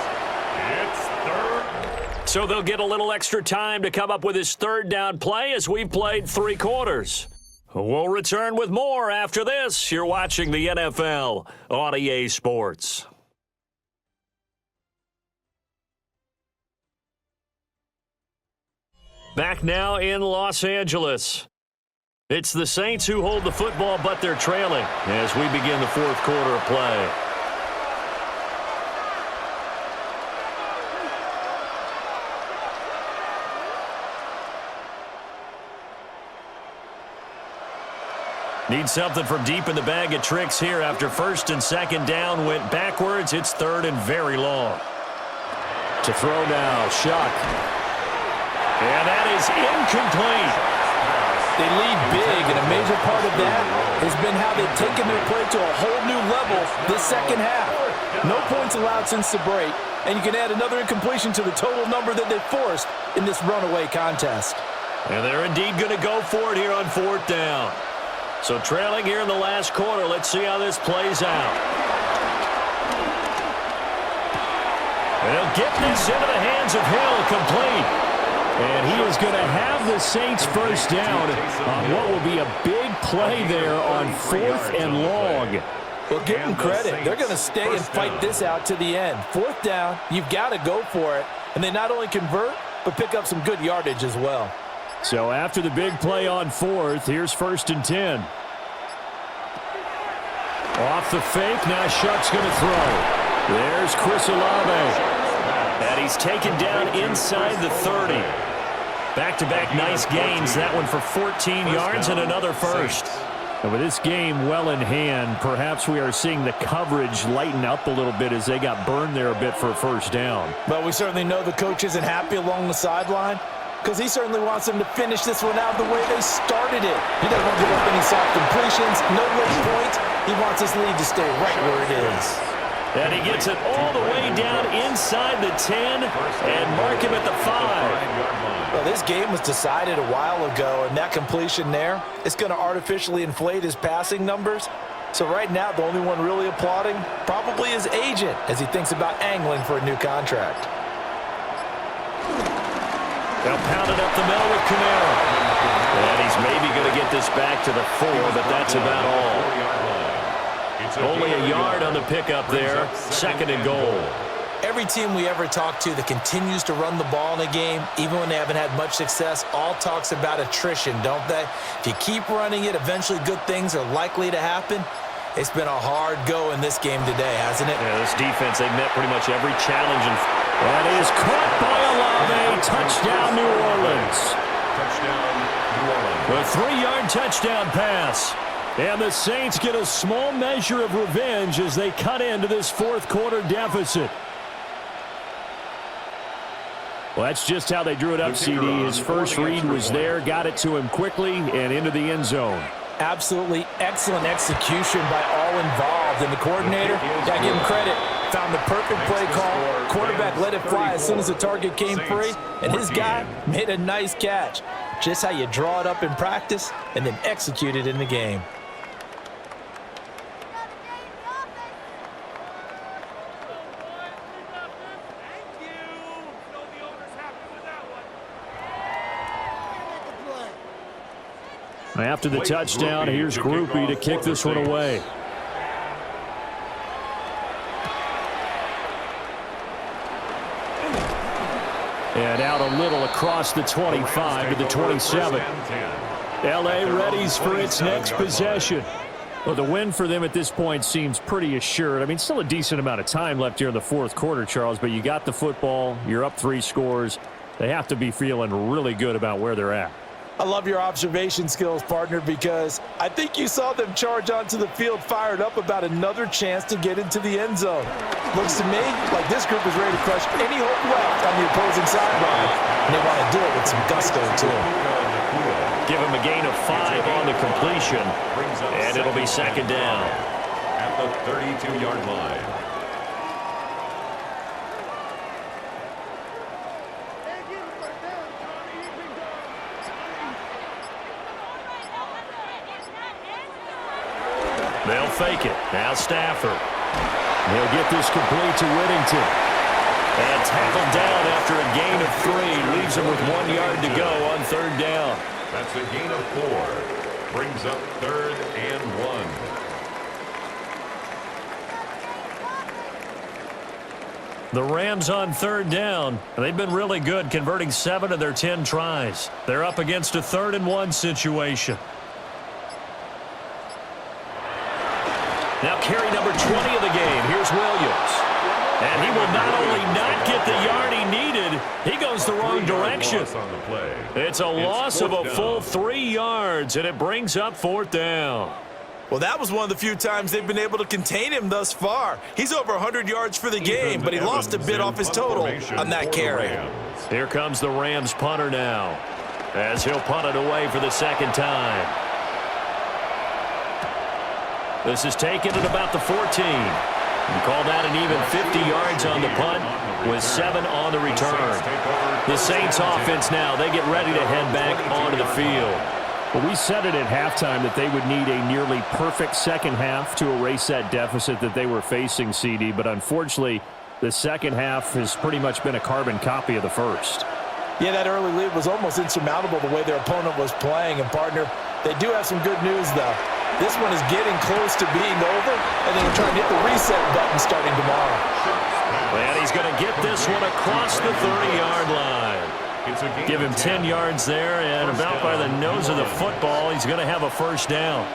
It's 3rd. So they'll get a little extra time to come up with his 3rd down play as we've played 3 quarters. We'll return with more after this. You're watching the NFL on EA Sports. Back now in Los Angeles. It's the Saints who hold the football, but they're trailing as we begin the fourth quarter of play. Need something from deep in the bag of tricks here after first and second down went backwards. It's third and very long. To throw now, Shuck. And that is incomplete. They lead big, and a major part of that has been how they've taken their play to a whole new level this second half. No points allowed since the break, and you can add another incompletion to the total number that they forced in this runaway contest. And they're indeed going to go for it here on fourth down. So trailing here in the last quarter, let's see how this plays out. They'll get this into the hands of Hill, complete. And he is going to have the Saints first down on what will be a big play there on fourth and long. Well, give them credit. They're going to stay and fight this out to the end. Fourth down, you've got to go for it. And they not only convert, but pick up some good yardage as well. So after the big play on fourth, here's first and 10. Off the fake, now Shuck's going to throw. There's Chris Olave. And he's taken down inside the 30. Back-to-back nice gains. That one for 14 yards and another first. And with this game well in hand, perhaps we are seeing the coverage lighten up a little bit as they got burned there a bit for a first down. But we certainly know the coach isn't happy along the sideline, because he certainly wants them to finish this one out the way they started it. He doesn't want to give up any soft completions, no late points. He wants his lead to stay right where it is. And he gets it all the way down inside the 10 and mark him at the 5. Well, this game was decided a while ago, and that completion there is going to artificially inflate his passing numbers. So right now, the only one really applauding probably his agent as he thinks about angling for a new contract. They'll pound it up the middle with Camaro. And he's maybe going to get this back to the 4, but that's about all. Only a yard on the pickup there. Second and goal. Every team we ever talk to that continues to run the ball in a game, even when they haven't had much success, all talks about attrition, don't they? If you keep running it, eventually good things are likely to happen. It's been a hard go in this game today, hasn't it? Yeah, this defense, they've met pretty much every challenge. That is caught by Olave. Touchdown, New Orleans. Touchdown, New Orleans. A 3-yard touchdown pass. And the Saints get a small measure of revenge as they cut into this fourth quarter deficit. Well, that's just how they drew it up, CD. His first read was there, got it to him quickly, and into the end zone. Absolutely excellent execution by all involved. And the coordinator, got to give him credit, found the perfect play call. Quarterback let it fly as soon as the target came free, and his guy made a nice catch. Just how you draw it up in practice and then execute it in the game. After the touchdown, here's Groupie to kick this one away. And out a little across the 25 to the 27. L.A. readies for its next possession. Well, the win for them at this point seems pretty assured. I mean, still a decent amount of time left here in the fourth quarter, Charles, but you got the football, you're up 3 scores. They have to be feeling really good about where they're at. I love your observation skills, partner, because I think you saw them charge onto the field fired up about another chance to get into the end zone. Looks to me like this group is ready to crush any hope left on the opposing sideline, and they want to do it with some gusto, too. Give him a gain of 5 on the completion, and it'll be second down. At the 32-yard line. They'll fake it. Now Stafford. He'll get this complete to Whittington. And tackled down after a gain of 3. Leaves him with 1 yard to go on third down. That's a gain of 4. Brings up 3rd and 1. The Rams on 3rd down. They've been really good, converting 7 of their 10 tries. They're up against a 3rd and 1 situation. Now carry number 20 of the game. Here's Williams. And he will not only not get the yard he needed, he goes the wrong direction. It's a loss of a full 3 yards, and it brings up 4th down. Well, that was one of the few times they've been able to contain him thus far. He's over 100 yards for the game, but he lost a bit off his total on that carry. Here comes the Rams punter now, as he'll punt it away for the 2nd time. This is taken at about the 14. And call that an even 50 yards on the punt with 7 on the return. The Saints offense now, they get ready to head back onto the field. Well, we said it at halftime that they would need a nearly perfect second half to erase that deficit that they were facing, CD. But unfortunately, the second half has pretty much been a carbon copy of the first. Yeah, that early lead was almost insurmountable the way their opponent was playing. And, partner, they do have some good news, though. This one is getting close to being over, and then we're trying to hit the reset button starting tomorrow. And he's going to get this one across the 30-yard line. Give him 10 yards there, and about by the nose of the football, he's going to have a 1st down.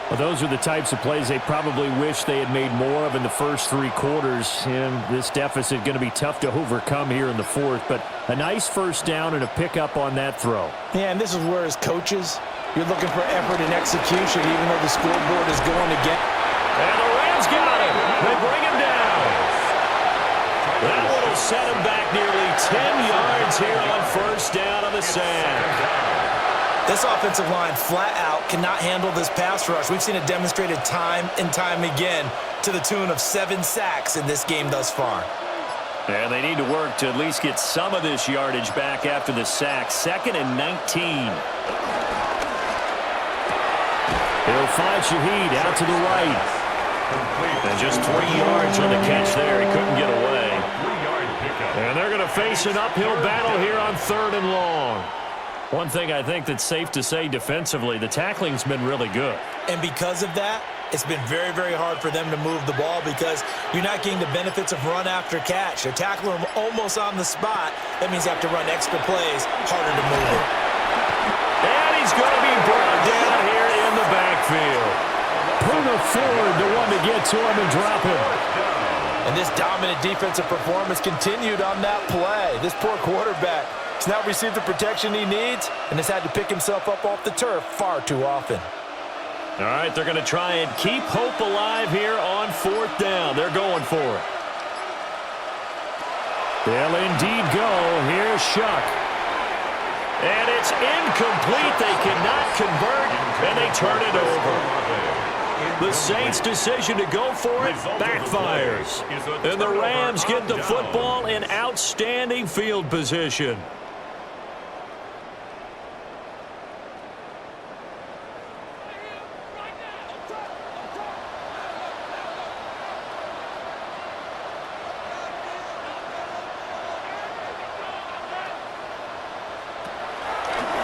Well, those are the types of plays they probably wish they had made more of in the first 3 quarters, and this deficit going to be tough to overcome here in the 4th. But a nice 1st down and a pickup on that throw. Yeah, and this is where, as coaches, you're looking for effort and execution, even though the scoreboard is going again. And the Rams got him. They bring him down. That one will set him back nearly 10 yards here on 1st down on the sack. This offensive line flat out cannot handle this pass rush. We've seen it demonstrated time and time again to the tune of 7 sacks in this game thus far. And they need to work to at least get some of this yardage back after the sack. 2nd and 19. He'll find Shaheed out to the right. And just 3 yards on the catch there. He couldn't get away. And they're going to face an uphill battle here on 3rd and long. One thing I think that's safe to say defensively, the tackling's been really good. And because of that, it's been very, very hard for them to move the ball because you're not getting the benefits of run after catch. They're tackling them almost on the spot. That means you have to run extra plays, harder to move it. And he's going to be brought down here in the backfield. Puna Ford, the one to get to him and drop him. And this dominant defensive performance continued on that play. This poor quarterback has not received the protection he needs and has had to pick himself up off the turf far too often. All right, they're going to try and keep hope alive here on 4th down. They're going for it. They'll indeed go. Here's Shuck. And it's incomplete. They cannot convert, and they turn it over. The Saints' decision to go for it backfires. And the Rams get the football in outstanding field position.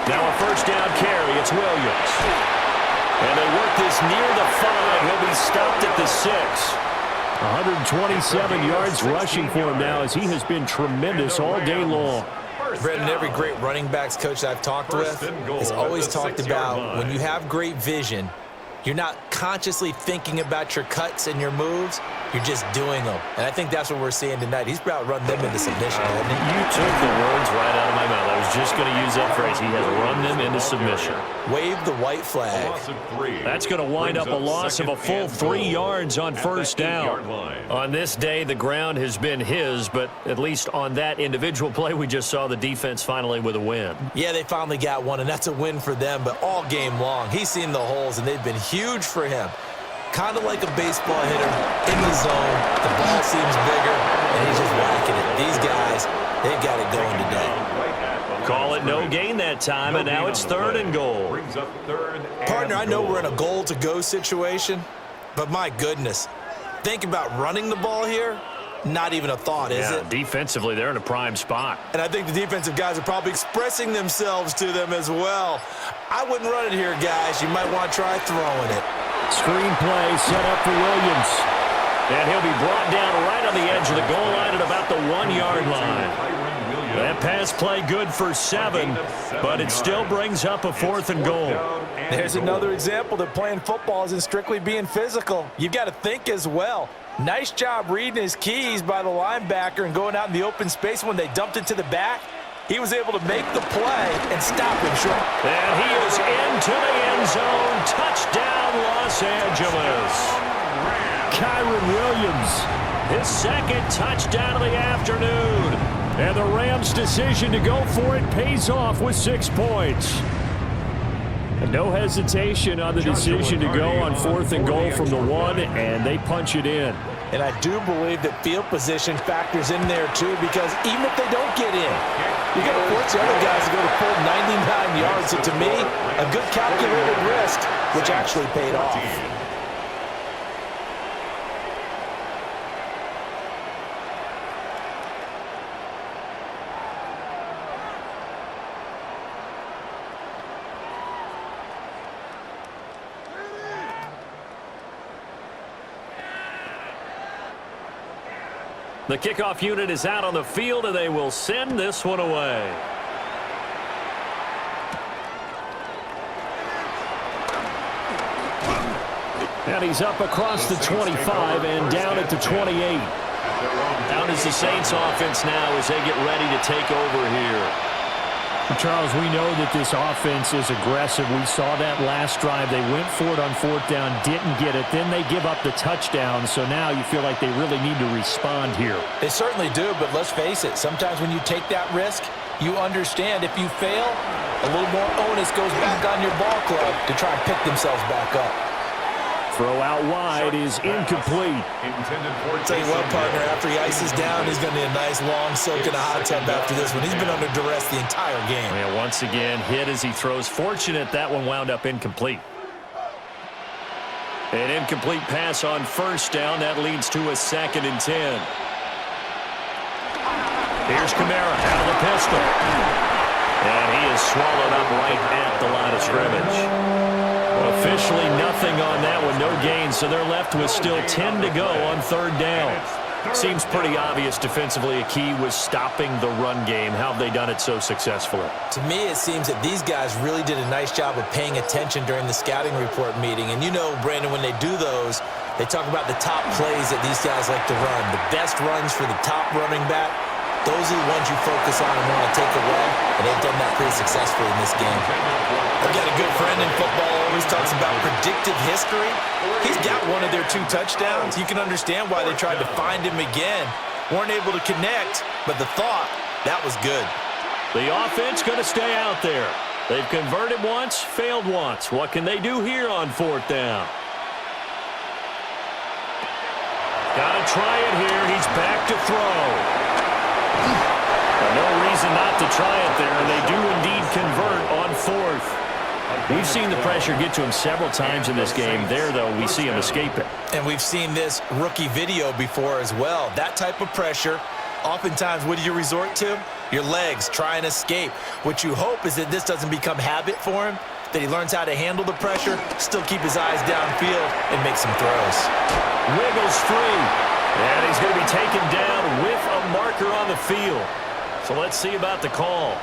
Now a 1st down carry. It's Williams. And they work this near the 5. He'll be stopped at the 6. 127 yards rushing for him now as he has been tremendous all day long. Brendan, every great running backs coach I've talked with has always talked about when you have great vision, you're not consciously thinking about your cuts and your moves. You're just doing them. And I think that's what we're seeing tonight. He's about to run them into submission, hasn't he? You took the words right out of my mouth. I was just going to use that phrase. He has run them into submission. Wave the white flag. That's going to wind up a loss of a full 3 yards on 1st down. On this day, the ground has been his, but at least on that individual play, we just saw the defense finally with a win. Yeah, they finally got one, and that's a win for them, but all game long, he's seen the holes, and they've been huge for him. Kind of like a baseball hitter in the zone. The ball seems bigger, and he's just whacking it. These guys, they've got it going today. Call it no gain that time, and now it's 3rd and goal. Partner, I know we're in a goal-to-go situation, but my goodness, think about running the ball here. Not even a thought, is it? Defensively, they're in a prime spot. And I think the defensive guys are probably expressing themselves to them as well. I wouldn't run it here, guys. You might want to try throwing it. Screen play set up for Williams. And he'll be brought down right on the edge of the goal line at about the 1-yard line. That pass play good for 7, but it still brings up a 4th and goal. There's another example that playing football isn't strictly being physical. You've got to think as well. Nice job reading his keys by the linebacker and going out in the open space when they dumped it to the back. He was able to make the play and stop him short. And he is into the end zone. Touchdown, Los Angeles. Kyron Williams, his 2nd touchdown of the afternoon. And the Rams' decision to go for it pays off with 6 points. And no hesitation on the decision to go on 4th and goal from the 1, and they punch it in. And I do believe that field position factors in there too, because even if they don't get in, you're going to force the other guys to go to full 99 yards. So to me, a good calculated risk, which actually paid off. The kickoff unit is out on the field, and they will send this one away. And he's up across the 25 and down at the 28. Down is the Saints offense now as they get ready to take over here. Charles, we know that this offense is aggressive. We saw that last drive. They went for it on 4th down, didn't get it. Then they give up the touchdown. So now you feel like they really need to respond here. They certainly do, but let's face it. Sometimes when you take that risk, you understand if you fail, a little more onus goes back on your ball club to try and pick themselves back up. Throw out wide is incomplete. Tell you what, partner, after he ices down, he's going to need a nice long soak in a hot tub after this one. He's been under duress the entire game. Yeah, once again, hit as he throws. Fortunate that one wound up incomplete. An incomplete pass on 1st down. That leads to a 2nd and 10. Here's Kamara out of the pistol. And he is swallowed up right at the line of scrimmage. Officially nothing on that one, no gain, so they're left with still 10 to go on 3rd down. Seems pretty obvious defensively a key was stopping the run game. How have they done it so successfully? To me, it seems that these guys really did a nice job of paying attention during the scouting report meeting. And you know, Brandon, when they do those, they talk about the top plays that these guys like to run. The best runs for the top running back, those are the ones you focus on and want to take away. And they've done that pretty successfully in this game. I've got a good friend in football, always talks about predictive history. He's got one of their 2 touchdowns. You can understand why they tried to find him again. Weren't able to connect, but the thought, that was good. The offense going to stay out there. They've converted once, failed once. What can they do here on 4th down? Got to try it here. He's back to throw. No reason not to try it there. They do indeed convert on 4th. We've seen the pressure get to him several times in this game. There, though, we see him escape it. And we've seen this rookie video before as well. That type of pressure, oftentimes, what do you resort to? Your legs, try and escape. What you hope is that this doesn't become habit for him, that he learns how to handle the pressure, still keep his eyes downfield, and make some throws. Wiggles free. And he's going to be taken down with a marker on the field. So let's see about the call.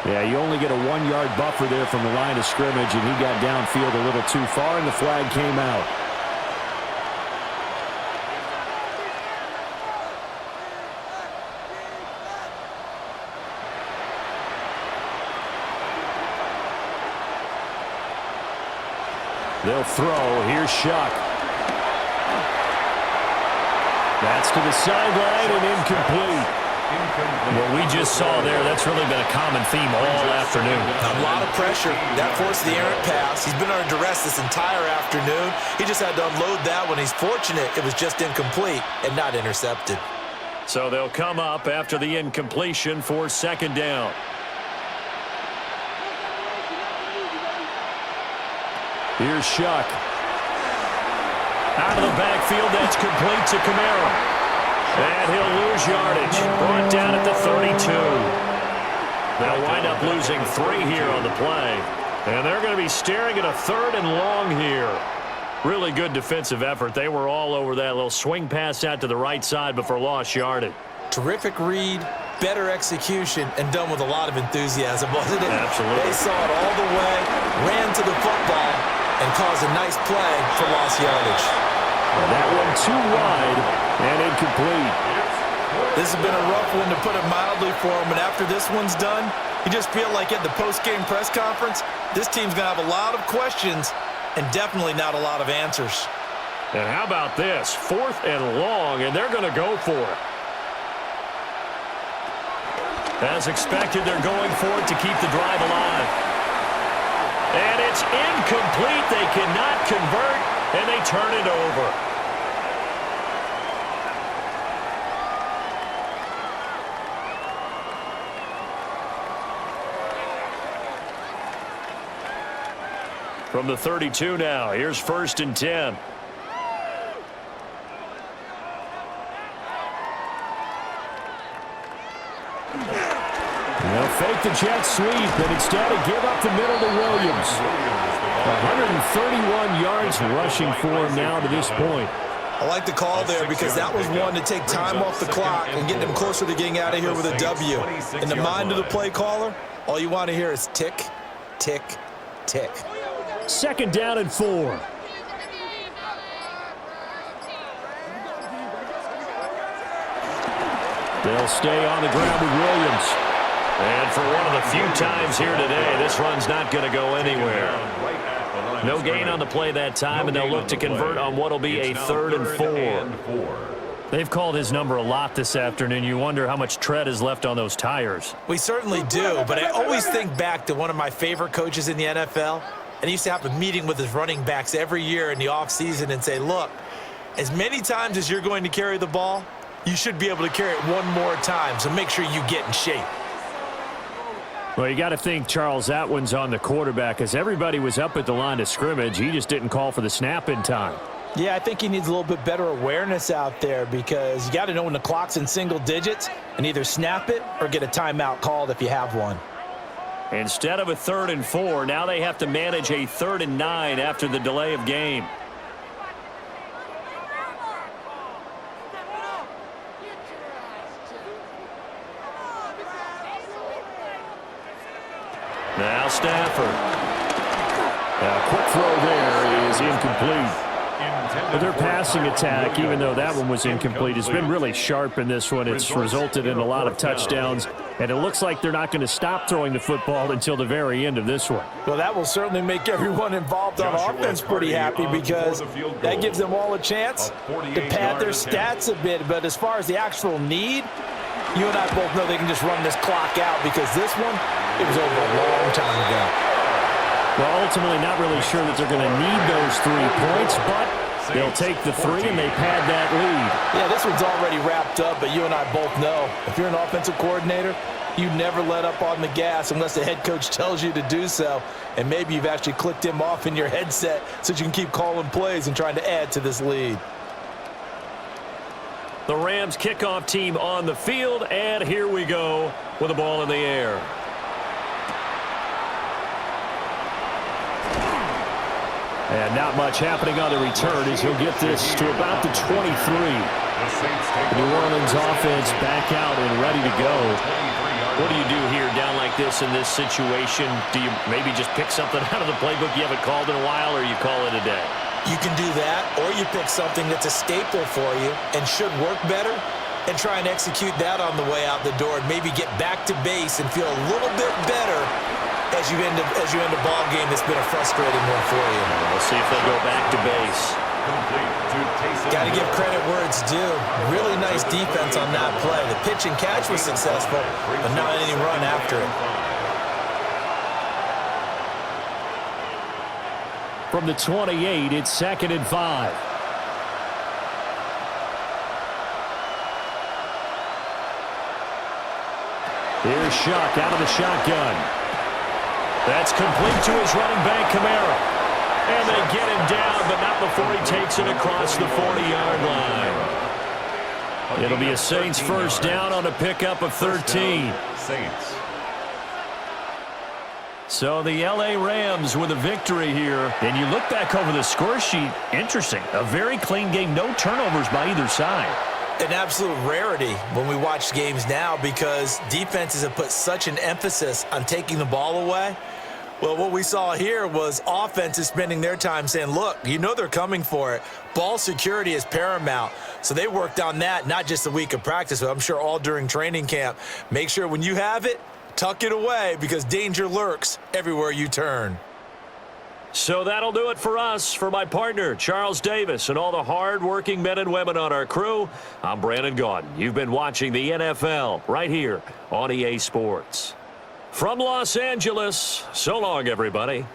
Yeah, you only get a 1-yard buffer there from the line of scrimmage, and he got downfield a little too far, and the flag came out. They'll throw. Here's Shuck. That's to the sideline and incomplete. What we just saw there, that's really been a common theme all afternoon. A lot of pressure. That forced the errant pass. He's been under duress this entire afternoon. He just had to unload that one. He's fortunate it was just incomplete and not intercepted. So they'll come up after the incompletion for 2nd down. Here's Shuck. Out of the backfield, that's complete to Kamara. And he'll lose yardage. Brought down at the 32. They'll wind up losing 3 here on the play. And they're going to be staring at a 3rd and long here. Really good defensive effort. They were all over that little swing pass out to the right side, but for lost yardage. Terrific read, better execution, and done with a lot of enthusiasm, wasn't it? Absolutely. They saw it all the way, ran to the football, and caused a nice play for lost yardage. And that one too wide and incomplete. This has been a rough one, to put it mildly, for him, and after this one's done, you just feel like at the post-game press conference, this team's going to have a lot of questions and definitely not a lot of answers. And how about this? 4th and long, and they're going to go for it. As expected, they're going for it to keep the drive alive. And it's incomplete. They cannot convert, and they turn it over. From the 32 now, here's 1st and 10. They'll fake the jet sweep, and instead of give up the middle to Williams. 131 yards rushing for him now to this point. I like the call there because that was one to take time off the clock and get them closer to getting out of here with a W. In the mind of the play caller, all you want to hear is tick, tick, tick. 2nd down and 4. They'll stay on the ground with Williams. And for one of the few times here today, this run's not going to go anywhere. No gain on the play that time, and they'll look to convert on what will be a 3rd and 4. They've called his number a lot this afternoon. You wonder how much tread is left on those tires. We certainly do, but I always think back to one of my favorite coaches in the NFL, and he used to have a meeting with his running backs every year in the offseason and say, look, as many times as you're going to carry the ball, you should be able to carry it one more time, so make sure you get in shape. Well, you got to think, Charles, that one's on the quarterback, as everybody was up at the line of scrimmage. He just didn't call for the snap in time. Yeah, I think he needs a little bit better awareness out there, because you got to know when the clock's in single digits and either snap it or get a timeout called if you have one. Instead of a 3rd and 4, now they have to manage a 3rd and 9 after the delay of game. Now Stafford. A quick throw there is incomplete. But their passing attack, even though that one was incomplete, has been really sharp in this one. It's resulted in a lot of touchdowns, and it looks like they're not going to stop throwing the football until the very end of this one. Well, that will certainly make everyone involved on offense pretty happy, because that gives them all a chance to pad their stats a bit. But as far as the actual need, you and I both know they can just run this clock out, because this one, it was over a long time ago. Well, ultimately not really sure that they're going to need those 3 points, but they'll take the 3 and they pad that lead. Yeah, this one's already wrapped up, but you and I both know if you're an offensive coordinator, you never let up on the gas unless the head coach tells you to do so. And maybe you've actually clicked him off in your headset so that you can keep calling plays and trying to add to this lead. The Rams kickoff team on the field, and here we go with the ball in the air. And not much happening on the return as he'll get this to about the 23. New Orleans offense back out and ready to go. What do you do here down like this in this situation? Do you maybe just pick something out of the playbook you haven't called in a while, or you call it a day? You can do that, or you pick something that's a staple for you and should work better and try and execute that on the way out the door and maybe get back to base and feel a little bit better as you end a ball game that's been a frustrating one for you. We'll see if they go back to base. Got to give credit where it's due. Really nice defense on that play. The pitch and catch was successful, but not any run after it. From the 28, it's 2nd and 5. Here's Shuck out of the shotgun. That's complete to his running back, Kamara. And they get him down, but not before he takes it across the 40-yard line. It'll be a Saints first down on a pickup of 13. Saints. So the L.A. Rams with a victory here. And you look back over the score sheet, interesting. A very clean game, no turnovers by either side. An absolute rarity when we watch games now because defenses have put such an emphasis on taking the ball away. Well, what we saw here was offenses spending their time saying, look, you know they're coming for it. Ball security is paramount. So they worked on that, not just a week of practice, but I'm sure all during training camp. Make sure when you have it, tuck it away because danger lurks everywhere you turn. So that'll do it for us. For my partner, Charles Davis, and all the hard-working men and women on our crew, I'm Brandon Gaudin. You've been watching the NFL right here on EA Sports. From Los Angeles, so long, everybody.